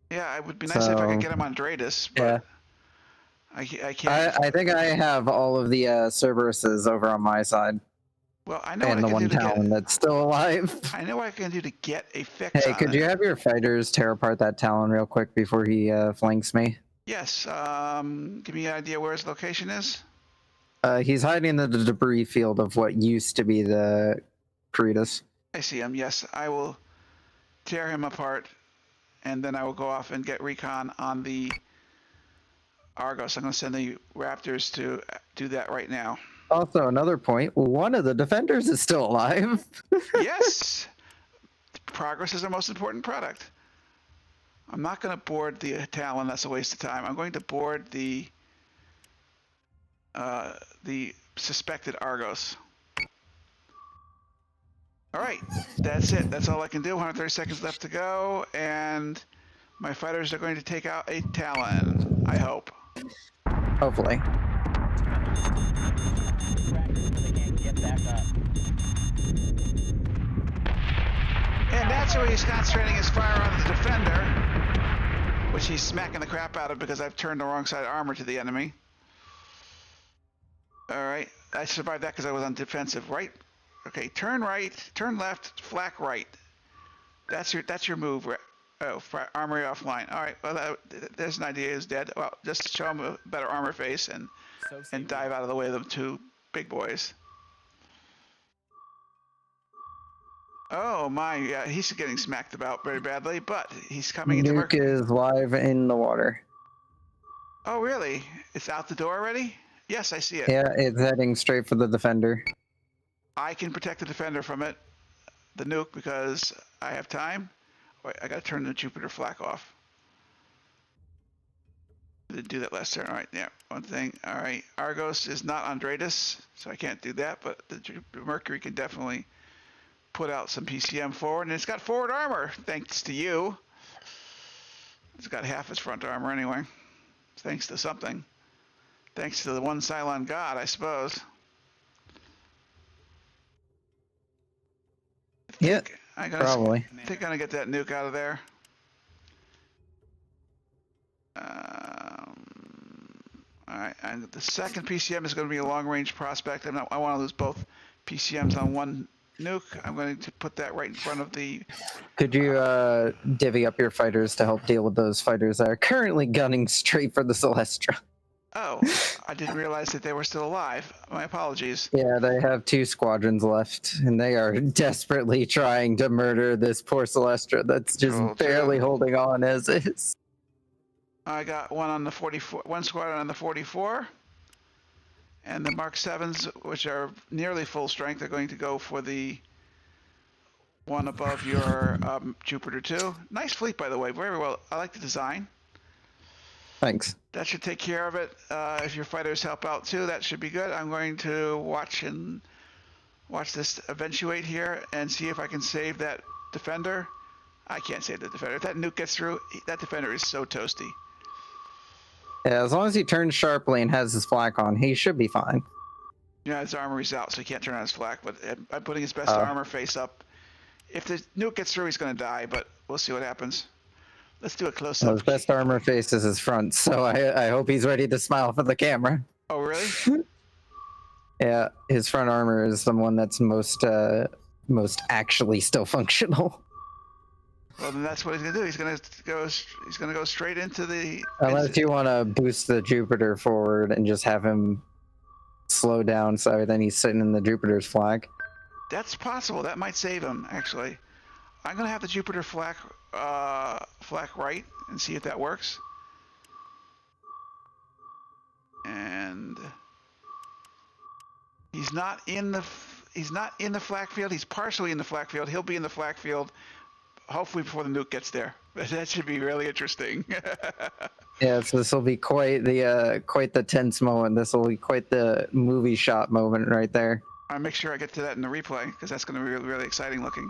Yeah, it would be nice if I could get them on Dratus, but Yeah. I can't. I think I have all of the Cerberuses over on my side. Well, I know And the what I can one do to Talon that's still alive. I know what I can do to get a fix Hey, on could it. you have your fighters tear apart that Talon real quick before he flanks me? Yes. Give me an idea where his location is. He's hiding in the debris field of what used to be the Cretus. I see him. Yes, I will tear him apart, and then I will go off and get recon on the Argos. I'm going to send the Raptors to do that right now. Also, another point, one of the defenders is still alive. Yes! Progress is our most important product. I'm not going to board the Talon. That's a waste of time. I'm going to board the suspected Argos. All right, that's it. That's all I can do. 130 seconds left to go, and my fighters are going to take out a Talon, I hope. Hopefully. They can't get back up. And that's where he's concentrating his fire on the defender, which he's smacking the crap out of because I've turned the wrong side of armor to the enemy. All right, I survived that because I was on defensive. Right, okay, turn right, turn left, flak right. That's your move. Oh, armory offline. All right, well, there's an idea. Is dead. Well, just show him a better armor face and dive out of the way of the 2 big boys. Oh my, yeah, he's getting smacked about very badly, but he's coming into Nuke Mercury. is live in the water. Oh really? It's out the door already? Yes, I see it. Yeah, it's heading straight for the defender. I can protect the defender from it, the nuke, because I have time. Wait, I gotta turn the Jupiter flak off. Didn't do that last turn. All right, yeah, one thing. All right, Argos is not on Dratus, so I can't do that, but the Mercury can definitely put out some PCM forward, and it's got forward armor, thanks to you. It's got half its front armor anyway, thanks to something. Thanks to the one Cylon god, I suppose. Yeah, probably. I think I'm gonna get that nuke out of there. All right, and the second PCM is going to be a long-range prospect. I want to lose both PCMs on one nuke. I'm going to put that right in front of the. Could you divvy up your fighters to help deal with those fighters that are currently gunning straight for the Celestra? Oh, I didn't realize that they were still alive. My apologies. Yeah, they have 2 squadrons left, and they are desperately trying to murder this poor Celestra that's just Control barely 2. holding on as is. I got one on the 44, one squadron on the 44, and the Mark 7s, which are nearly full strength, are going to go for the one above your Jupiter 2. Nice fleet, by the way. Very well. I like the design. Thanks. That should take care of it. If your fighters help out too, that should be good. I'm going to watch this eventuate here and see if I can save that defender. I can't save the defender. If that nuke gets through, that defender is so toasty. Yeah, as long as he turns sharply and has his flak on, he should be fine. Yeah, his armory's out, so he can't turn on his flak, but I'm putting his best armor face up. If the nuke gets through, he's going to die, but we'll see what happens. Let's do a close-up. Well, his best armor face is his front, so I hope he's ready to smile for the camera. Oh, really? Yeah, his front armor is the one that's most actually still functional. Well, then that's what he's going to do. He's going to go straight into the... Unless you want to boost the Jupiter forward and just have him slow down so then he's sitting in the Jupiter's flag. That's possible. That might save him, actually. I'm going to have the Jupiter flak right and see if that works. And he's not in the flak field. He's partially in the flak field. He'll be in the flak field hopefully before the nuke gets there. That should be really interesting. Yeah, so this will be quite the tense moment. This will be quite the movie shot moment right there. I'll make sure I get to that in the replay because that's going to be really, really exciting looking.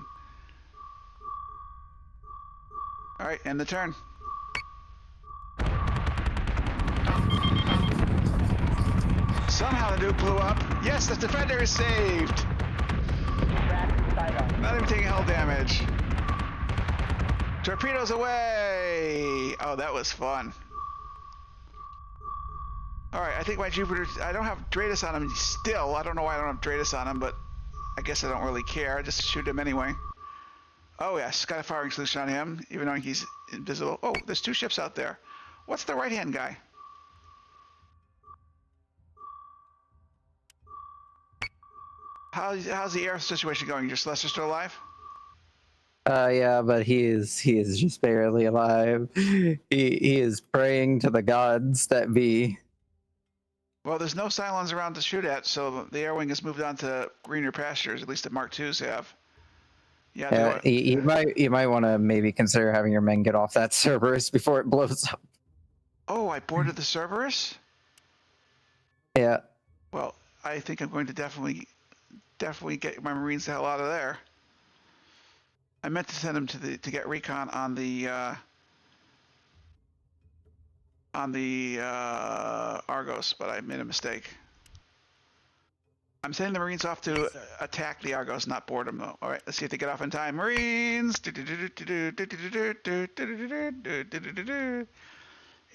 All right, end the turn. Somehow the nuke blew up. Yes, the defender is saved. Not even taking hull damage. Torpedoes away. Oh, that was fun. All right, I think my Jupiter, I don't have Dratus on him still. I don't know why I don't have Dratus on him, but I guess I don't really care. I just shoot him anyway. Oh yes, got a firing solution on him, even though he's invisible. Oh, there's 2 ships out there. What's the right-hand guy? How's the air situation going? Your Celestia still alive? Yeah, but he is just barely alive. He is praying to the gods that be. Well, there's no Cylons around to shoot at, so the air wing has moved on to greener pastures. At least the Mark IIs have. Yeah, you might want to maybe consider having your men get off that Cerberus before it blows up. Oh, I boarded the Cerberus? Yeah. Well, I think I'm going to definitely get my Marines the hell out of there. I meant to send them to get recon on the Argos, but I made a mistake. I'm sending the Marines off to attack the Argos, not board them, though. All right, let's see if they get off in time. Marines!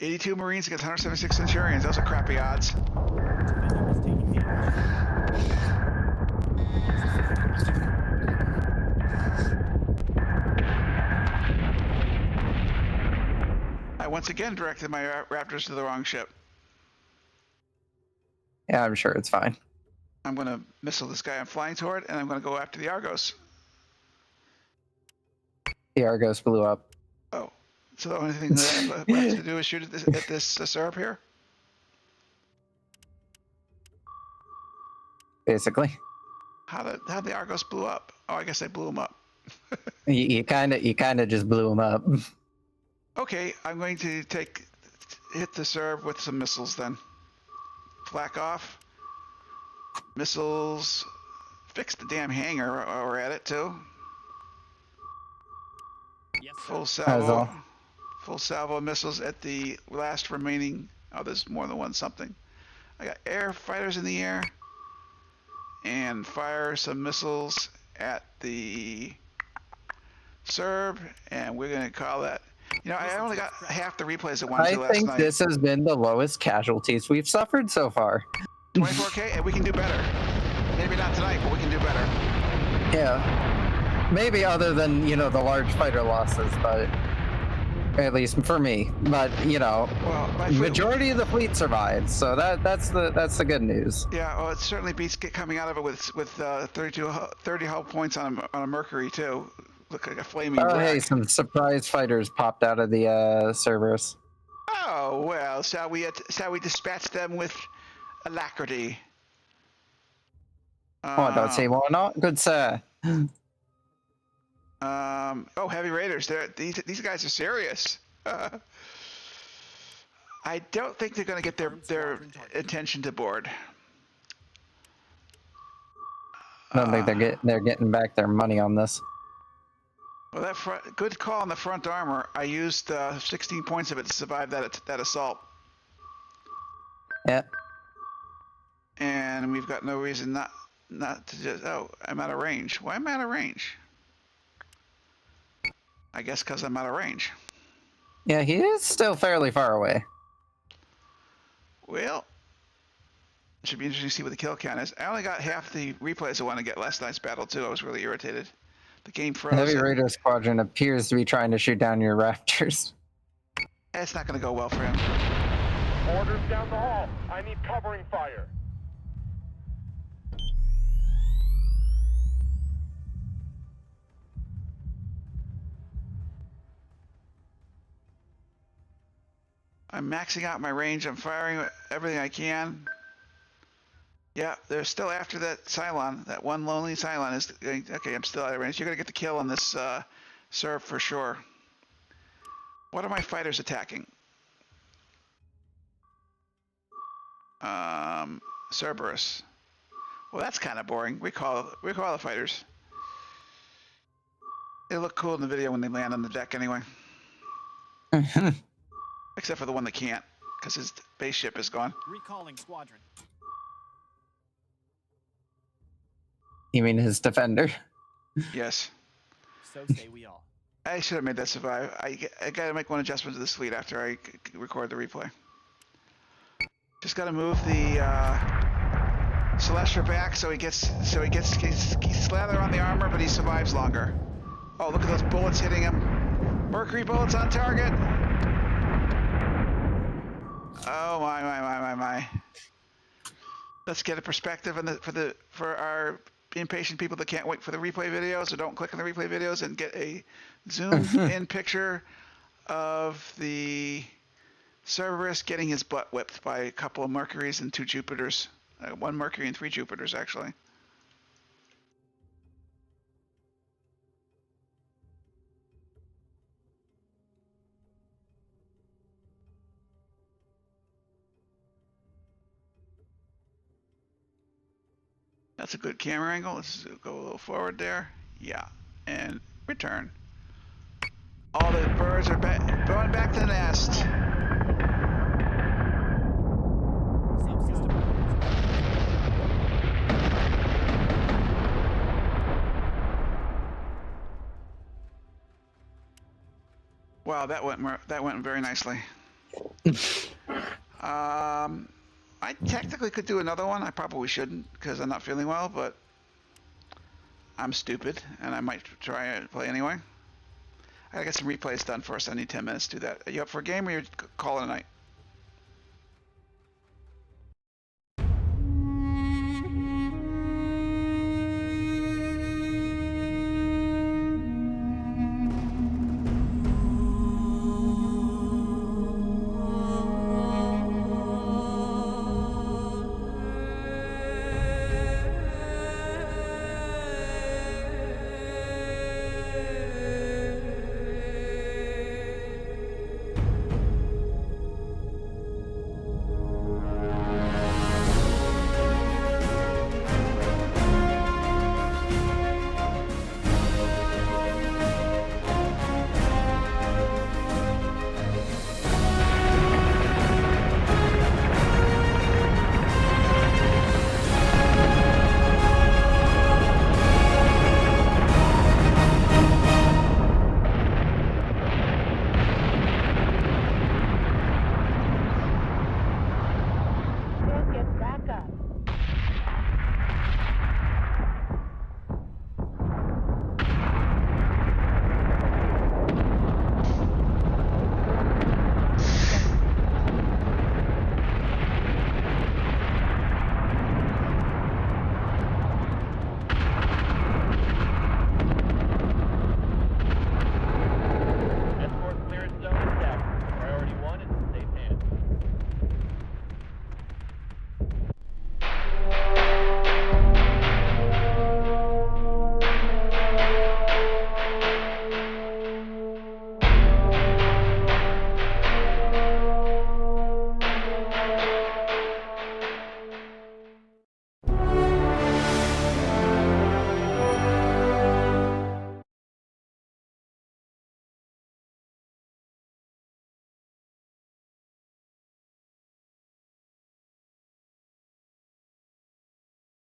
82 Marines against 176 Centurions. Those are crappy odds. I once again directed my Raptors to the wrong ship. Yeah, I'm sure it's fine. I'm going to missile this guy I'm flying toward, and I'm going to go after the Argos. The Argos blew up. Oh, so the only thing that we have to do is shoot at this syrup here? Basically. How the Argos blew up? Oh, I guess I blew them up. you kind of just blew him up. Okay, I'm going to hit the serve with some missiles then. Flak off. Missiles. Fix the damn hangar while we're at it too. Yes, sir. Full That was all. salvo. Full salvo missiles at the last remaining. Oh, there's more than one something. I got air fighters in the air. And fire some missiles at the Serb. And we're going to call that. You know, I only got half the replays at once I last think night. this has been the lowest casualties we've suffered so far. 24K, and we can do better. Maybe not tonight, but we can do better. Yeah. Maybe other than, the large fighter losses, but at least for me. But, Well, my fleet, majority of the fleet survives, so that's the good news. yeah, well, it certainly beats coming out of it with 30 hull points on a Mercury too. Look like a flaming Oh, wreck. hey, some surprise fighters popped out of the Cerberus. Oh well, shall we dispatch them with alacrity? Oh, I don't see why not. Good sir. Oh, heavy raiders. These guys are serious. I don't think they're going to get their attention to board. I don't think they're getting back their money on this. Well, good call on the front armor. I used 16 points of it to survive that assault. Yeah. And we've got no reason not to just. Oh, I'm out of range. Why am I out of range? I guess because I'm out of range. Yeah, he is still fairly far away. Well, it should be interesting to see what the kill count is. I only got half the replays I want to get last night's battle too. I was really irritated. The game froze. Heavy Raider Squadron appears to be trying to shoot down your Raptors. It's not going to go well for him. Orders down the hall. I need covering fire. I'm maxing out my range. I'm firing everything I can. Yeah, they're still after that Cylon. That one lonely Cylon is going. Okay, I'm still out of range. You're going to get the kill on this serve for sure. What are my fighters attacking? Cerberus. Well, that's kind of boring. We call the fighters. They look cool in the video when they land on the deck anyway. Except for the one that can't, because his base ship is gone. Recalling squadron. You mean his defender? Yes. So say we all. I should have made that survive. I got to make one adjustment to this fleet after I record the replay. Just got to move the Celestia back so he gets slather on the armor, but he survives longer. Oh, look at those bullets hitting him. Mercury bullets on target. Oh my. Let's get a perspective on for our impatient people that can't wait for the replay videos or don't click on the replay videos and get a zoomed in picture of the Cerberus getting his butt whipped by a couple of Mercuries and 2 Jupiters. 1 Mercury and 3 Jupiters, actually. That's a good camera angle. Let's go a little forward there. Yeah, and return. All the birds are going back to the nest. Subsystem Wow, that went very nicely. I technically could do another one. I probably shouldn't because I'm not feeling well, but I'm stupid and I might try and play anyway. I gotta get some replays done first. I need 10 minutes to do that. Are you up for a game or you're calling a night?